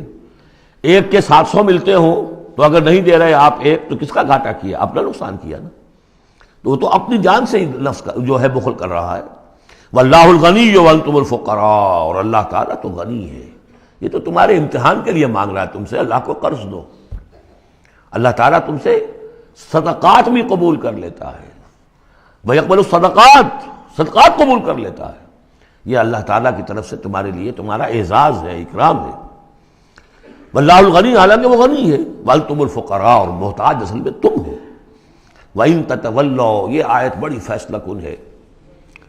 ایک کے 700 ملتے ہوں تو اگر نہیں دے رہے آپ ایک تو کس کا گھاٹا کیا؟ اپنا نقصان کیا نا، تو وہ تو اپنی جان سے ہی نفس کا جو ہے بخل کر رہا ہے۔ واللہ الغنی وانتم الفقراء، اور اللہ تعالیٰ تو غنی ہے، یہ تو تمہارے امتحان کے لیے مانگ رہا ہے تم سے، اللہ کو قرض دو۔ اللہ تعالیٰ تم سے صدقات بھی قبول کر لیتا ہے، وَيَقْبَلُ الصَّدَقَاتِ، صدقات قبول کر لیتا ہے، یہ اللہ تعالیٰ کی طرف سے تمہارے لیے تمہارا اعزاز ہے، اکرام ہے۔ واللہ الغنی، حالانکہ وہ غنی ہے، وانتم الفقراء، اور محتاج اصل میں تم ہو۔ وَإِن تَتَوَلَّوْا، یہ آیت بڑی فیصلہ کن ہے،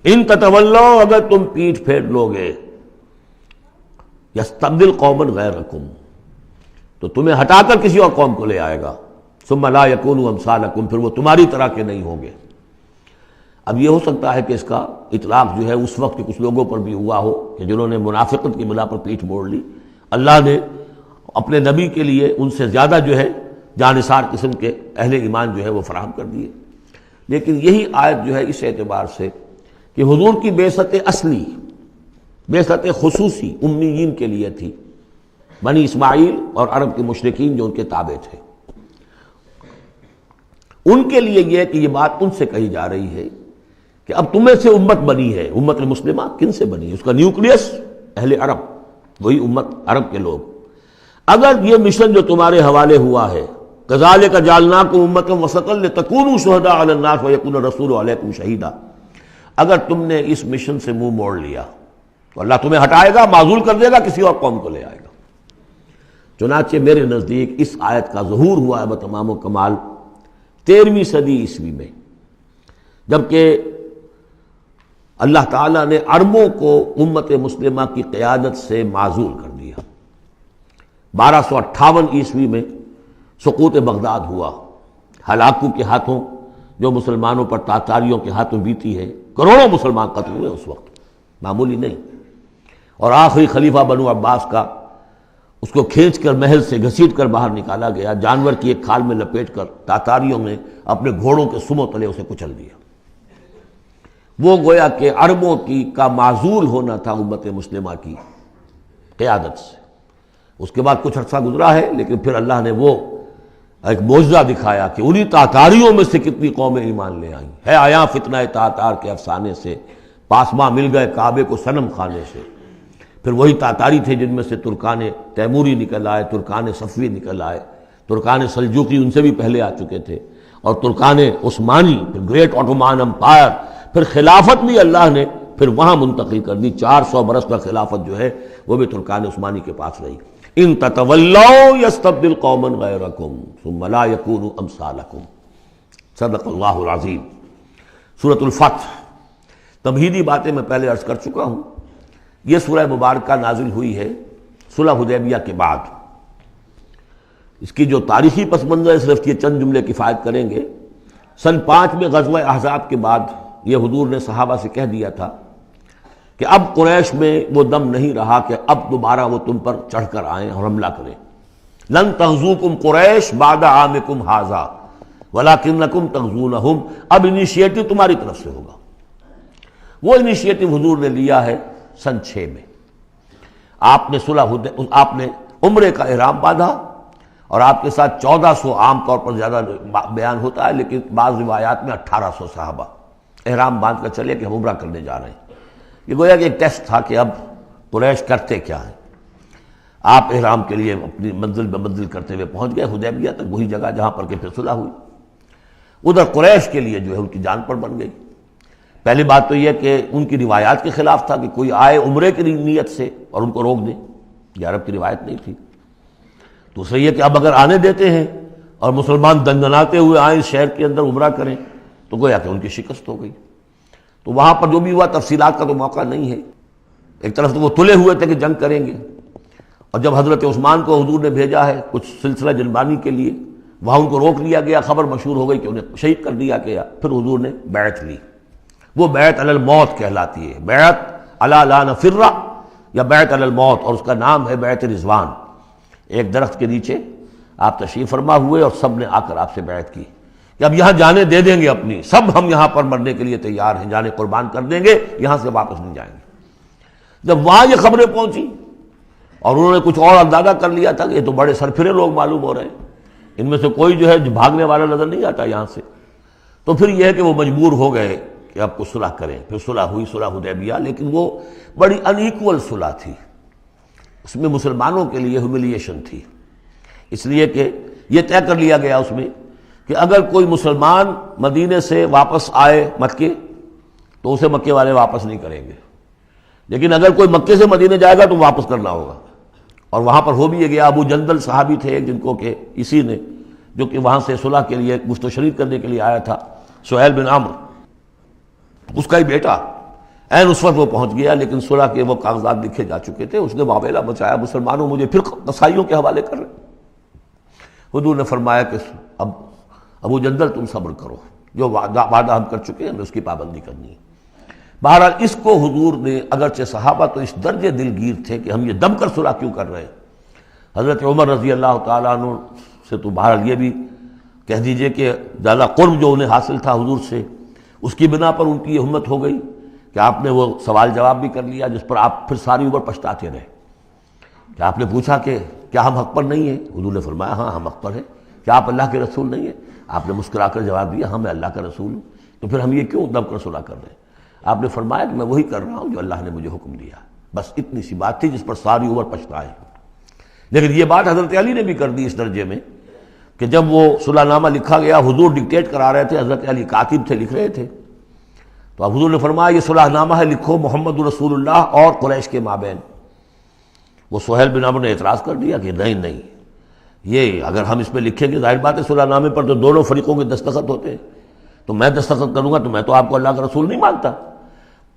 ان تتولوا، اگر تم پیٹھ پھیر لوگے، یستبدل قوما غیرکم، تو تمہیں ہٹا کر کسی اور قوم کو لے آئے گا، ثم لا یکونوا امثالکم، پھر وہ تمہاری طرح کے نہیں ہوں گے۔ اب یہ ہو سکتا ہے کہ اس کا اطلاق جو ہے اس وقت کے کچھ لوگوں پر بھی ہوا ہو کہ جنہوں نے منافقت کی بنا پر پیٹھ موڑ لی، اللہ نے اپنے نبی کے لیے ان سے زیادہ جو ہے جانثار قسم کے اہل ایمان جو ہے وہ فراہم کر دیے۔ لیکن یہی آیت جو ہے اس اعتبار سے کہ حضور کی بعثت اصلی، بعثت خصوصی امیین کے لیے تھی، بنی اسماعیل اور عرب کے مشرکین جو ان کے تابع تھے، ان کے لیے یہ کہ یہ بات ان سے کہی جا رہی ہے کہ اب تمہیں سے امت بنی ہے، امت مسلمہ کن سے بنی ہے؟ اس کا نیوکلیس اہل عرب، وہی امت عرب کے لوگ۔ اگر یہ مشن جو تمہارے حوالے ہوا ہے، کذالک جعلناکم امۃ وسطا لتکونوا شہداء علی الناس ویکون الرسول علیکم شہیدا، اگر تم نے اس مشن سے منہ موڑ لیا تو اللہ تمہیں ہٹائے گا، معزول کر دے گا، کسی اور قوم کو لے آئے گا۔ چنانچہ میرے نزدیک اس آیت کا ظہور ہوا ہے بتمام و کمال 13ویں صدی عیسوی میں، جبکہ اللہ تعالیٰ نے عربوں کو امت مسلمہ کی قیادت سے معزول کر دیا۔ 1258 عیسوی میں سقوط بغداد ہوا، ہلاکو کے ہاتھوں جو مسلمانوں پر تاتاریوں کے ہاتھوں بیتی ہے، کروڑوں مسلمان قتل ہوئے اس وقت، معمولی نہیں۔ اور آخری خلیفہ بنو عباس کا، اس کو کھینچ کر محل سے گھسیٹ کر باہر نکالا گیا، جانور کی ایک کھال میں لپیٹ کر تاتاریوں نے اپنے گھوڑوں کے سموں تلے اسے کچل دیا۔ وہ گویا کہ عربوں کا معزول ہونا تھا امت مسلمہ کی قیادت سے۔ اس کے بعد کچھ عرصہ گزرا ہے، لیکن پھر اللہ نے وہ ایک معجزہ دکھایا کہ انہی تاتاریوں میں سے کتنی قومیں ایمان لے آئیں۔ ہے آیا فتنہ تاتار کے افسانے سے، پاسماں مل گئے کعبے کو صنم خانے سے۔ پھر وہی تاتاری تھے جن میں سے ترکان تیموری نکل آئے، ترکان صفوی نکل آئے، ترکان سلجوقی ان سے بھی پہلے آ چکے تھے، اور ترکان عثمانی، پھر گریٹ آٹومان امپائر، پھر خلافت بھی اللہ نے پھر وہاں منتقل کر دی۔ 400 برس کا خلافت جو ہے وہ بھی ترکان عثمانی کے پاس رہی۔ ان تتولوا یستبدل قوما غیرکم ثم لا یکونوا امثالکم، صدق اللہ العظیم۔ سورۃ الفتح، تمہیدی باتیں میں پہلے عرض کر چکا ہوں۔ یہ سورہ مبارکہ نازل ہوئی ہے صلح حدیبیہ کے بعد۔ اس کی جو تاریخی پس منظر ہے صرف یہ چند جملے کفایت کریں گے۔ سن 5 میں غزوہ احزاب کے بعد یہ حضور نے صحابہ سے کہہ دیا تھا کہ اب قریش میں وہ دم نہیں رہا کہ اب دوبارہ وہ تم پر چڑھ کر آئیں اور حملہ کریں۔ لن تغزوکم قریش بعد عامکم ھذا ولکنکم تغزونہم، اب انیشیٹو تمہاری طرف سے ہوگا۔ وہ انیشیٹو حضور نے لیا ہے سن 6 میں۔ آپ نے عمرے کا احرام باندھا، اور آپ کے ساتھ 1400، عام طور پر زیادہ بیان ہوتا ہے لیکن بعض روایات میں 1800 صحابہ احرام باندھ کر چلے کہ ہم عمرہ کرنے جا رہے ہیں۔ یہ گویا کہ ایک ٹیسٹ تھا کہ اب قریش کرتے کیا ہیں۔ آپ احرام کے لیے اپنی منزل بہ منزل کرتے ہوئے پہنچ گئے حدیبیہ تک، وہی جگہ جہاں پر کہ پھر صلح ہوئی۔ ادھر قریش کے لیے جو ہے ان کی جان پر بن گئی۔ پہلی بات تو یہ کہ ان کی روایات کے خلاف تھا کہ کوئی آئے عمرے کی نیت سے اور ان کو روک دے، یہ عرب کی روایت نہیں تھی۔ دوسرا یہ کہ اب اگر آنے دیتے ہیں اور مسلمان دنگناتے ہوئے آئیں اس شہر کے اندر عمرہ کریں تو گویا کہ ان کی شکست ہو گئی۔ تو وہاں پر جو بھی ہوا تفصیلات کا تو موقع نہیں ہے۔ ایک طرف تو وہ تلے ہوئے تھے کہ جنگ کریں گے، اور جب حضرت عثمان کو حضور نے بھیجا ہے کچھ سلسلہ جنبانی کے لیے، وہاں ان کو روک لیا گیا، خبر مشہور ہو گئی کہ انہیں شہید کر دیا گیا۔ پھر حضور نے بیعت لی، وہ بیعت علی الموت کہلاتی ہے، بیعت علی لا نفر یا بیعت علی الموت، اور اس کا نام ہے بیعت رضوان۔ ایک درخت کے نیچے آپ تشریف فرما ہوئے اور سب نے آ کر آپ سے بیعت کی کہ اب یہاں جانیں دے دیں گے اپنی، سب ہم یہاں پر مرنے کے لیے تیار ہیں، جانیں قربان کر دیں گے، یہاں سے واپس نہیں جائیں گے۔ جب وہاں یہ خبریں پہنچی اور انہوں نے کچھ اور اندازہ کر لیا تھا کہ یہ تو بڑے سرفرے لوگ معلوم ہو رہے ہیں، ان میں سے کوئی جو ہے بھاگنے والا نظر نہیں آتا یہاں سے، تو پھر یہ ہے کہ وہ مجبور ہو گئے کہ اب کچھ صلح کریں۔ پھر صلح ہوئی، صلح حدیبیہ، لیکن وہ بڑی ان ایکول صلح تھی، اس میں مسلمانوں کے لیے ہیوملیشن تھی، اس لیے کہ یہ طے کر لیا گیا اس میں کہ اگر کوئی مسلمان مدینے سے واپس آئے مکے تو اسے مکے والے واپس نہیں کریں گے، لیکن اگر کوئی مکے سے مدینے جائے گا تو واپس کرنا ہوگا۔ اور وہاں پر ہو بھی یہ گیا، ابو جندل صحابی تھے ایک جن کو کہ اسی نے جو کہ وہاں سے صلح کے لیے گفت و شنید کرنے کے لیے آیا تھا، سہیل بن عمرو، اس کا ہی بیٹا عین اس وقت وہ پہنچ گیا، لیکن صلح کے وہ کاغذات لکھے جا چکے تھے، اس نے معاملہ بچایا، مسلمانوں مجھے پھر قصائیوں کے حوالے کر رہے۔ حضور نے فرمایا کہ اب ابو جندل تم صبر کرو، جو وعدہ ہم کر چکے ہیں ہمیں اس کی پابندی کرنی ہے۔ بہرحال اس کو حضور نے، اگرچہ صحابہ تو اس درجے دلگیر تھے کہ ہم یہ دم کر صلح کیوں کر رہے ہیں، حضرت عمر رضی اللہ تعالیٰ عنہ سے تو بہرحال یہ بھی کہہ دیجئے کہ زیادہ قرب جو انہیں حاصل تھا حضور سے، اس کی بنا پر ان کی یہ ہمت ہو گئی کہ آپ نے وہ سوال جواب بھی کر لیا جس پر آپ پھر ساری عمر پچھتاتے رہے۔ کہ آپ نے پوچھا کہ کیا ہم حق پر نہیں ہیں؟ حضور نے فرمایا ہاں ہم حق پر ہیں۔ کیا آپ اللہ کے رسول نہیں ہیں؟ آپ نے مسکرا کر جواب دیا ہاں میں اللہ کا رسول ہوں، تو پھر ہم یہ کیوں دم کر صلح کر رہے ہیں؟ آپ نے فرمایا کہ میں وہی کر رہا ہوں جو اللہ نے مجھے حکم دیا، بس اتنی سی بات تھی جس پر ساری عمر پچھتائے۔ لیکن یہ بات حضرت علی نے بھی کر دی اس درجے میں کہ جب وہ صلح نامہ لکھا گیا، حضور ڈکٹیٹ کرا رہے تھے، حضرت علی کاتب تھے، لکھ رہے تھے، تو اب حضور نے فرمایا یہ صلح نامہ ہے، لکھو محمد رسول اللہ اور قریش کے مابین۔ وہ سہیل بن عمرو نے اعتراض کر دیا کہ نہیں، یہ اگر ہم اس پہ لکھیں گے ظاہر بات ہے صلح نامے پر تو دونوں فریقوں کے دستخط ہوتے ہیں، تو میں دستخط کروں گا تو میں تو آپ کو اللہ کا رسول نہیں مانتا،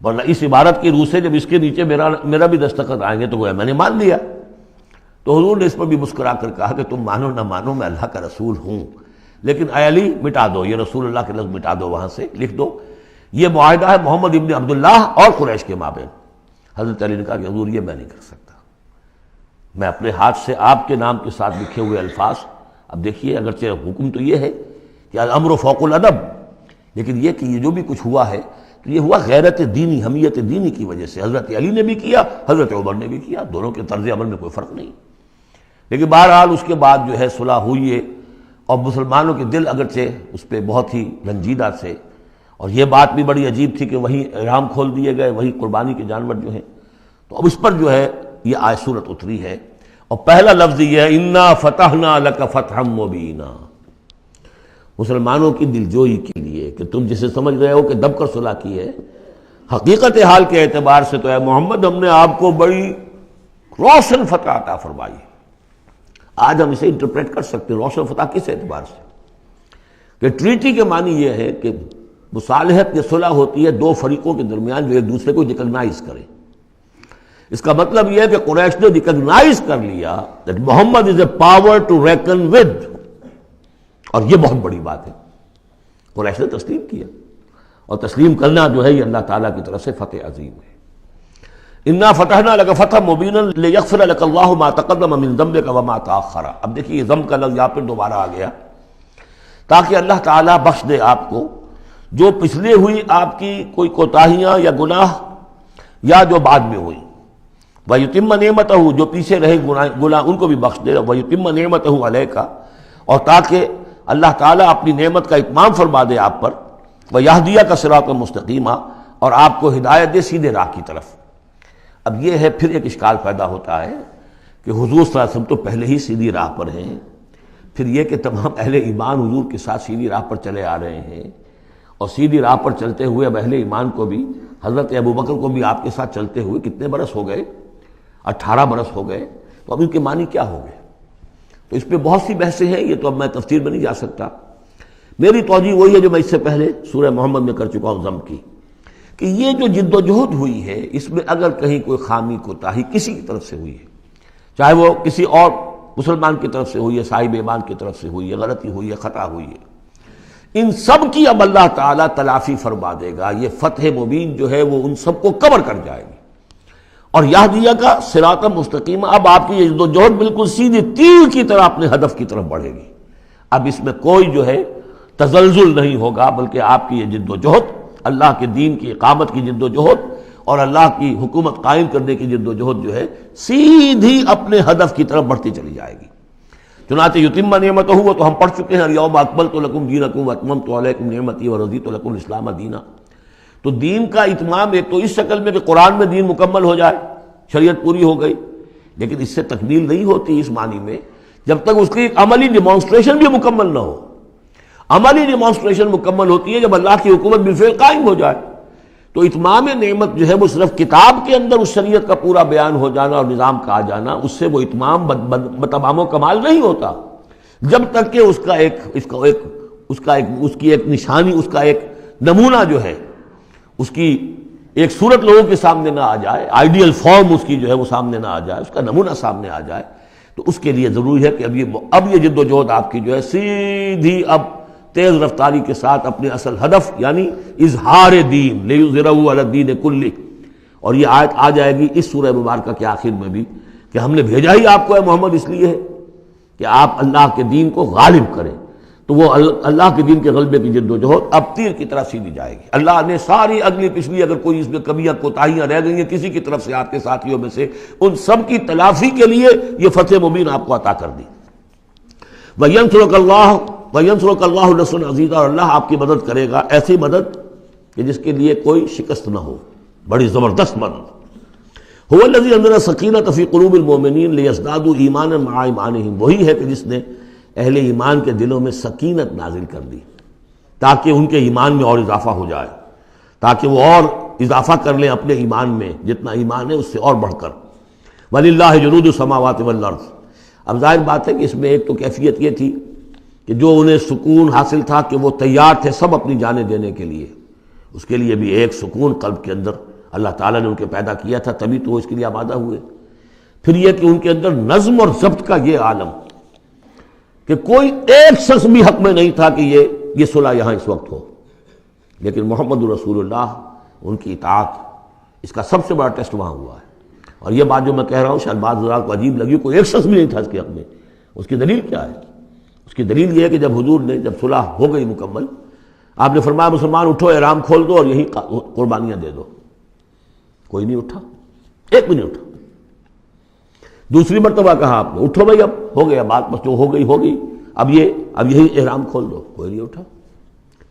ورنہ اس عبارت کی روح سے جب اس کے نیچے میرا بھی دستخط آئیں گے تو گویا میں نے مان لیا۔ تو حضور نے اس پر بھی مسکرا کر کہا کہ تم مانو نہ مانو میں اللہ کا رسول ہوں، لیکن اے علی مٹا دو یہ رسول اللہ کے لفظ، مٹا دو، وہاں سے لکھ دو یہ معاہدہ ہے محمد ابن عبداللہ اور قریش کے مابین۔ حضرت علی نے کہا کہ حضور یہ میں نہیں کر سکتا، میں اپنے ہاتھ سے آپ کے نام کے ساتھ لکھے ہوئے الفاظ، اب دیکھیے اگرچہ حکم تو یہ ہے کہ الامر فوق الادب، لیکن یہ کہ یہ جو بھی کچھ ہوا ہے تو یہ ہوا غیرت دینی، حمیت دینی کی وجہ سے۔ حضرت علی نے بھی کیا، حضرت عمر نے بھی کیا، دونوں کے طرز عمل میں کوئی فرق نہیں۔ لیکن بہرحال اس کے بعد جو ہے صلح ہوئی ہے، اور مسلمانوں کے دل اگرچہ اس پہ بہت ہی رنجیدہ تھے، اور یہ بات بھی بڑی عجیب تھی کہ وہیں احرام کھول دیے گئے، وہی قربانی کے جانور جو ہیں، تو اب اس پر جو ہے یہ آیت صورت اتری ہے، اور پہلا لفظ یہ ہے انا فتحنا لک فتحا مبینا، مسلمانوں کی دلجوئی کے لیے کہ تم جسے سمجھ رہے ہو کہ دب کر صلح کی ہے، حقیقت حال کے اعتبار سے تو اے محمد ہم نے آپ کو بڑی روشن فتح عطا فرمائی۔ آج ہم اسے انٹرپریٹ کر سکتے ہیں روشن فتح کس اعتبار سے کہ ٹریٹی کے معنی یہ ہے کہ مصالحت یا صلح ہوتی ہے دو فریقوں کے درمیان جو ایک دوسرے کو ریکگنائز کریں۔ اس کا مطلب یہ ہے کہ قریش نے ریکگنائز کر لیا that Muhammad is a power to reckon with، اور یہ بہت بڑی بات ہے، قریش نے تسلیم کیا، اور تسلیم کرنا جو ہے یہ اللہ تعالیٰ کی طرف سے فتح عظیم ہے۔ انا فتحنا لک فتحا مبینا لیغفر لک اللہ ما تقدم من ذنبک وما تاخر۔ اب دیکھیے یہ ذنب کا لفظ یہاں پھر دوبارہ آ گیا، تاکہ اللہ تعالیٰ بخش دے آپ کو جو پچھلے ہوئی آپ کی کوئی کوتاہیاں یا گناہ یا جو بعد میں ہوئی، وَيُتِمَّ نِعْمَتَهُ جو پیچھے رہے گناہ ان کو بھی بخش دے، وَيُتِمَّ نِعْمَتَهُ عَلَيْكَ اور تاکہ اللہ تعالیٰ اپنی نعمت کا اتمام فرما دے آپ پر، وَيَهْدِيَكَ صِرَاطًا مُسْتَقِيمًا اور آپ کو ہدایت دے سیدھے راہ کی طرف۔ اب یہ ہے پھر ایک اشکال پیدا ہوتا ہے کہ حضور صلی اللہ علیہ وسلم تو پہلے ہی سیدھی راہ پر ہیں، پھر یہ کہ تمام اہل ایمان حضور کے ساتھ سیدھی راہ پر چلے آ رہے ہیں، اور سیدھی راہ پر چلتے ہوئے اب اہل ایمان کو بھی، حضرت ابوبکر کو بھی آپ کے ساتھ چلتے ہوئے کتنے برس ہو گئے؟ 18 برس ہو گئے، تو اب ان کے معنی کیا ہو گئے؟ تو اس پہ بہت سی بحثیں ہیں، یہ تو اب میں تفصیل میں نہیں جا سکتا۔ میری توجہ وہی ہے جو میں اس سے پہلے سورہ محمد میں کر چکا ہوں ضم کی، کہ یہ جو جد و جہد ہوئی ہے اس میں اگر کہیں کوئی خامی کوتاہی کسی کی طرف سے ہوئی ہے، چاہے وہ کسی اور مسلمان کی طرف سے ہوئی ہے، صاحب ایمان کی طرف سے ہوئی ہے، غلطی ہوئی ہے، خطا ہوئی ہے، ان سب کی اب اللہ تعالیٰ تلافی فرما دے گا۔ یہ فتح مبین جو ہے وہ ان سب کو کور کر جائے گی، اور یہدیہ کا صراط مستقیم، اب آپ کی یہ جد و جہد بالکل سیدھی تیر کی طرح اپنے ہدف کی طرف بڑھے گی۔ اب اس میں کوئی جو ہے تزلزل نہیں ہوگا، بلکہ آپ کی یہ جد و جہد، اللہ کے دین کی اقامت کی جد و جہد اور اللہ کی حکومت قائم کرنے کی جد و جہد جو ہے سیدھی اپنے ہدف کی طرف بڑھتی چلی جائے گی۔ چنانچہ یتم نعمتہ، وہ تو ہم پڑھ چکے ہیں، الیوم اکملت لکم دینکم واتممت علیکم نعمتی ورضیت لکم الاسلام دینا۔ تو دین کا اتمام ایک تو اس شکل میں کہ قرآن میں دین مکمل ہو جائے، شریعت پوری ہو گئی، لیکن اس سے تکمیل نہیں ہوتی اس معنی میں جب تک اس کی ایک عملی ڈیمانسٹریشن بھی مکمل نہ ہو۔ عملی ڈیمانسٹریشن مکمل ہوتی ہے جب اللہ کی حکومت بالفعل قائم ہو جائے۔ تو اتمام نعمت جو ہے وہ صرف کتاب کے اندر اس شریعت کا پورا بیان ہو جانا اور نظام کا آ جانا، اس سے وہ اتمام بتمام و کمال نہیں ہوتا جب تک کہ اس کی ایک نشانی، اس کا ایک نمونہ جو ہے، اس کی ایک صورت لوگوں کے سامنے نہ آ جائے، آئیڈیل فارم اس کی جو ہے وہ سامنے نہ آ جائے، اس کا نمونہ سامنے آ جائے۔ تو اس کے لیے ضروری ہے کہ اب یہ جد و جہد آپ کی جو ہے سیدھی اب تیز رفتاری کے ساتھ اپنے اصل ہدف یعنی اظہار دین، لیظہرہ علی الدین کلہ، اور یہ آیت آ جائے گی اس سورہ مبارکہ کے آخر میں بھی کہ ہم نے بھیجا ہی آپ کو ہے محمد اس لیے ہے کہ آپ اللہ کے دین کو غالب کریں۔ تو وہ اللہ کے دین کے غلبے کی جد و جہد اب تیر کی طرح سیدھی جائے گی۔ اللہ نے ساری اگلی پچھلی اگر کوئی اس میں کمیاں کوتاہیاں رہ گئی ہیں کسی کی طرف سے آپ کے ساتھیوں میں سے، ان سب کی تلافی کے لیے یہ فتح مبین آپ کو عطا کر دی۔ وَيَنْصُرَكَ اللَّهُ نَصْرًا عَزِيزًا، اور اللہ آپ کی مدد کرے گا ایسی مدد کہ جس کے لیے کوئی شکست نہ ہو، بڑی زبردست مدد۔ هُوَ الَّذِي أَنزَلَ السَّكِينَةَ فِي قُلُوبِ الْمُؤْمِنِينَ لِيَزْدَادُوا إِيمَانًا مَعَ إِيمَانِهِمْ، وہی ہے کہ جس نے اہل ایمان کے دلوں میں سکینت نازل کر دی تاکہ ان کے ایمان میں اور اضافہ ہو جائے، تاکہ وہ اور اضافہ کر لیں اپنے ایمان میں، جتنا ایمان ہے اس سے اور بڑھ کر۔ وَلِلَّهِ جُنُودُ السَّمَاوَاتِ وَالْأَرْضِ، اب ظاہر بات ہے کہ اس میں ایک تو کیفیت یہ تھی کہ جو انہیں سکون حاصل تھا کہ وہ تیار تھے سب اپنی جانیں دینے کے لیے، اس کے لیے بھی ایک سکون قلب کے اندر اللہ تعالیٰ نے ان کے پیدا کیا تھا، تبھی تو وہ اس کے لیے آمادہ ہوئے۔ پھر یہ کہ ان کے اندر نظم اور ضبط کا یہ عالم کہ کوئی ایک شخص بھی حق میں نہیں تھا کہ یہ صلح یہاں اس وقت ہو، لیکن محمد رسول اللہ، ان کی اطاعت، اس کا سب سے بڑا ٹیسٹ وہاں ہوا ہے۔ اور یہ بات جو میں کہہ رہا ہوں شاید بعض حضرات کو عجیب لگی، کوئی ایک شخص بھی نہیں تھا اس کے حق میں۔ اس کی دلیل کیا ہے؟ اس کی دلیل یہ ہے کہ جب حضور نے جب صلح ہو گئی مکمل، آپ نے فرمایا مسلمان اٹھو، احرام کھول دو اور یہی قربانیاں دے دو۔ کوئی نہیں اٹھا، ایک بھی نہیں اٹھا۔ دوسری مرتبہ کہا آپ نے اٹھو بھائی، اب ہو گیا بات، بس جو ہو گئی، اب یہی احرام کھول دو، کوئی نہیں اٹھا۔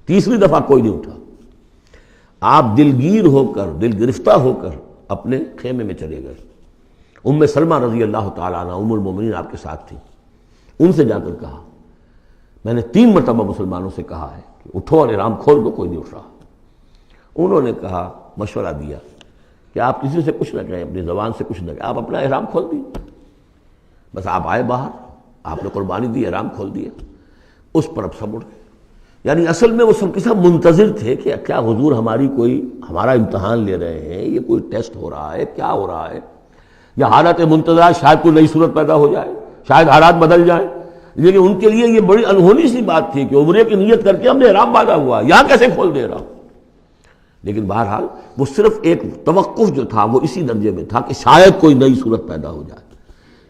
تیسری دفعہ کوئی نہیں اٹھا۔ آپ دلگیر ہو کر، دل گرفتہ ہو کر اپنے خیمے میں چلے گئے۔ ام سلمہ رضی اللہ تعالیٰ عنہ ام المومنین آپ کے ساتھ تھی، ان سے جا کر کہا میں نے 3 مرتبہ مسلمانوں سے کہا ہے کہ اٹھو اور احرام کھول دو، کوئی نہیں اٹھ رہا۔ انہوں نے کہا، مشورہ دیا کہ آپ کسی سے کچھ نہ کہیں، اپنی زبان سے کچھ نہ کہیں، آپ اپنا احرام کھول دیے، بس آپ آئے باہر، آپ نے قربانی دی، احرام کھول دیا۔ اس پر اب سب اٹھ گئے۔ یعنی اصل میں وہ سب کے سب منتظر تھے کہ کیا حضور ہمارا امتحان لے رہے ہیں، یہ کوئی ٹیسٹ ہو رہا ہے، کیا ہو رہا ہے، یا حالت منتظرہ شاید کوئی نئی صورت پیدا ہو جائے، شاید حالات بدل جائیں۔ لیکن ان کے لیے یہ بڑی انہونی سی بات تھی کہ عمرے کی نیت کر کے ہم نے احرام باندھا ہوا، یہاں کیسے کھول دے رہا ہوں۔ لیکن بہرحال وہ صرف ایک توقف جو تھا وہ اسی درجے میں تھا کہ شاید کوئی نئی صورت پیدا ہو جائے۔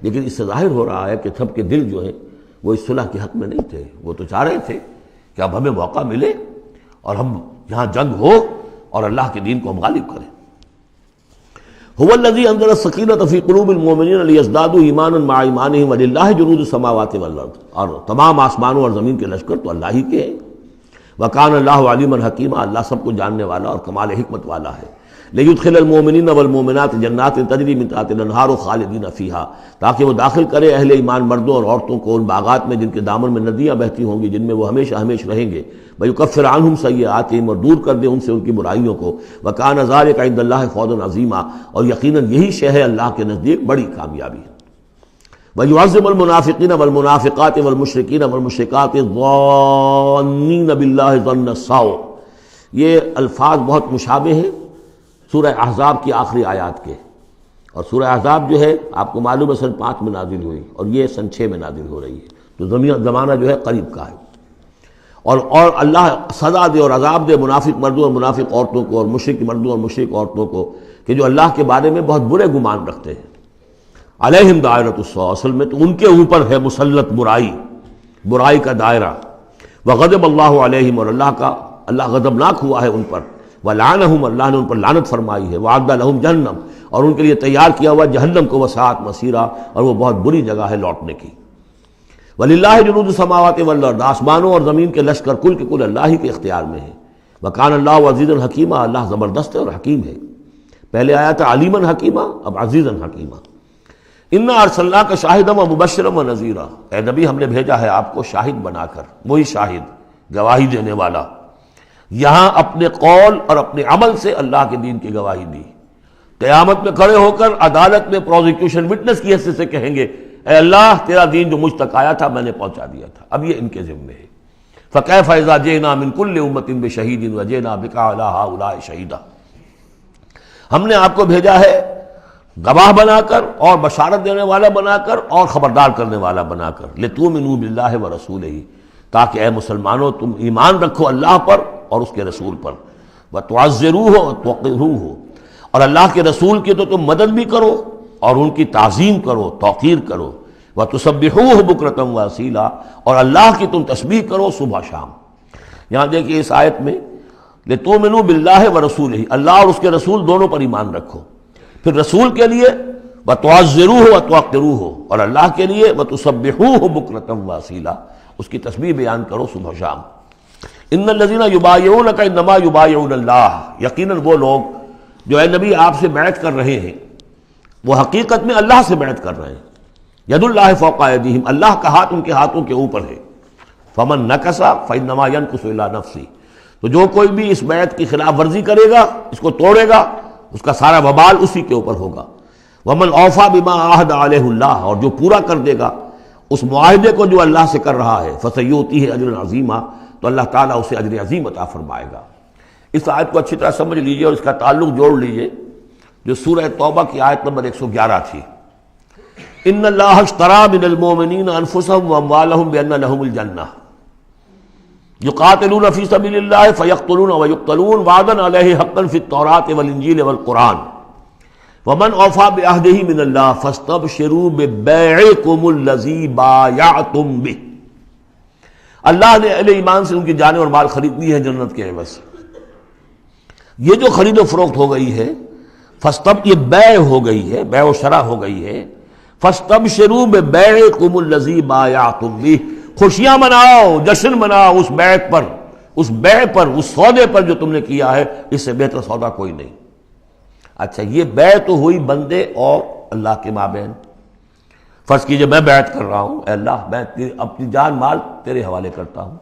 لیکن اس سے ظاہر ہو رہا ہے کہ سب کے دل جو ہیں وہ اس صلح کے حق میں نہیں تھے، وہ تو چاہ رہے تھے کہ اب ہمیں موقع ملے اور ہم یہاں جنگ ہو اور اللہ کے دین کو ہم غالب کریں۔ هو الذی انزل السکینۃ فی قلوب المؤمنین لیزدادوا ایمانا مع ایمانہم وللہ جنود السماوات والارض، اور تمام آسمانوں اور زمین کے لشکر تو اللہ ہی کے ہیں۔ وکان اللہ علیما حکیما، اللہ سب کو جاننے والا اور کمال حکمت والا ہے۔ لیدخل المؤمنین والمؤمنات جنات تجری من تحتها الانہار خالدین فیہا، تاکہ وہ داخل کرے اہل ایمان مردوں اور عورتوں کو ان باغات میں جن کے دامن میں ندیاں بہتی ہوں گی، جن میں وہ ہمیشہ ہمیشہ رہیں گے، ویکفر عنہم سیئاتہم، اور دور کر دے ان سے ان کی برائیوں کو، وکان ذلک عند اللہ فوزا عظیما، اور یقیناً یہی شے ہے اللہ کے نزدیک بڑی کامیابی۔ وَيُعَذِّبُ الْمُنَافِقِينَ وَالْمُنَافِقَاتِ وَالْمُشْرِكِينَ وَالْمُشْرِكَاتِ الظَّانِّينَ بِاللَّهِ ظَنَّ السَّوْءِ، یہ الفاظ بہت مشابہ ہیں سورہ احزاب کی آخری آیات کے، اور سورہ احزاب جو ہے آپ کو معلوم ہے سن 5 میں نازل ہوئی اور یہ سن 6 میں نازل ہو رہی ہے، تو زمانہ جو ہے قریب کا ہے۔ اور اللہ سزا دے اور عذاب دے منافق مردوں اور منافق عورتوں کو، اور مشرک مردوں اور مشرک عورتوں کو، کہ جو اللہ کے بارے میں بہت برے گمان رکھتے ہیں۔ علیہم دائرۃ السوء، اصل میں تو ان کے اوپر ہے مسلط برائی کا دائرہ۔ وغضب اللہ علیہم، اور اللہ غضبناک ہوا ہے ان پر۔ ولعنہم، اللہ نے ان پر لعنت فرمائی ہے۔ وعد لہم جہنم، اور ان کے لیے تیار کیا ہوا جہنم کو، وساعت مصیرا، اور وہ بہت بری جگہ ہے لوٹنے کی۔ وللہ جنود السماوات والارض، آسمانوں اور زمین کے لشکر کل کے کل اللہ ہی کے اختیار میں ہیں۔ وکان اللہ عزیزا حکیما، اللہ زبردست ہے اور حکیم ہے۔ پہلے آیا تھا علیما حکیما، اب عزیزا حکیما۔ انا ارسلناک شاہدا ومبشرا ونذیرا، اے نبی ہم نے بھیجا ہے آپ کو شاہد بنا کر، وہی شاہد گواہی دینے والا۔ یہاں اپنے قول اور اپنے عمل سے اللہ کے دین کی گواہی دی۔ قیامت میں کھڑے ہو کر عدالت میں پروزیکیوشن وٹنس کی حیثیت سے کہیں گے اے اللہ تیرا دین جو مجھ تک آیا تھا میں نے پہنچا دیا تھا، اب یہ ان کے ذمے ہے۔ فکیف اذا جئنا من کل امۃ بشہید وجئنا بک علی ہؤلاء شہیدا، ہم نے آپ کو بھیجا ہے گواہ بنا کر اور بشارت دینے والا بنا کر اور خبردار کرنے والا بنا کر، لتؤمنوا باللہ ورسولہ، تاکہ اے مسلمانوں تم ایمان رکھو اللہ پر اور اس کے رسول پر، وتعزروہ وتوقروہ، اور اللہ کے رسول کی تو تم مدد بھی کرو اور ان کی تعظیم کرو، توقیر کرو، وتسبحوہ بکرۃ واصیلا، اور اللہ کی تم تسبیح کرو صبح شام۔ یہاں دیکھیے اس آیت میں لتؤمنوا باللہ ورسولہ، اللہ اور اس کے رسول دونوں پر ایمان رکھو، پھر رسول کے لیے وتعزروہ وتوقروہ، اور اللہ کے لیے وتسبحوہ بکرۃ واصیلا، اس کی تسبیح بیان کرو صبح شام۔ ان الذین یبایعونک انما یبایعون اللہ، یقیناً وہ لوگ جو اے نبی آپ سے بیعت کر رہے ہیں وہ حقیقت میں اللہ سے بیعت کر رہے ہیں۔ ید اللہ فوق ایدیہم، اللہ کا ہاتھ ان کے ہاتھوں کے اوپر ہے۔ فمن نکث فانما ینکث الی نفسہ، تو جو کوئی بھی اس بیعت کی خلاف ورزی کرے گا، اس کو توڑے گا، اس کا سارا وبال اسی کے اوپر ہوگا۔ ومن اوفی بما عاہد علیہ اللہ، اور جو پورا کر دے گا اس معاہدے کو جو اللہ سے کر رہا ہے، فسیؤتیہ اجرا عظیما، تو اللہ تعالیٰ اسے اجر عظیم عطا فرمائے گا۔ اس آیت کو اچھی طرح سمجھ لیجئے اور اس کا تعلق جوڑ لیجئے جو سورہ توبہ کی آیت نمبر 111 تھی۔ ان اللہ اشتری من المؤمنین انفسهم واموالهم بان لهم الجنہ یقاتلون فی سبیل اللہ فیقتلون ویقتلون وعدا علیہ حقا فی التوراۃ والانجیل والقرآن ومن اوفی بعہدہ من اللہ فاستبشروا ببیعکم الذی بایعتم بہ، اللہ نے اہل ایمان سے ان کی جانیں اور مال خرید لی ہے جنت کے عوض۔ یہ جو خرید و فروخت ہو گئی ہے یہ بیع ہو گئی ہے، بیع و شرع ہو گئی ہے۔ فاستبشروا ببیعکم الذی بایعتم بہ، خوشیاں مناؤ، جشن مناؤ اس بیعت پر، اس بیع پر، اس سودے پر جو تم نے کیا ہے، اس سے بہتر سودا کوئی نہیں۔ اچھا یہ بیع تو ہوئی بندے اور اللہ کے مابین۔ فرض کیجئے میں بیعت کر رہا ہوں، اے اللہ میں اپنی جان مال تیرے حوالے کرتا ہوں،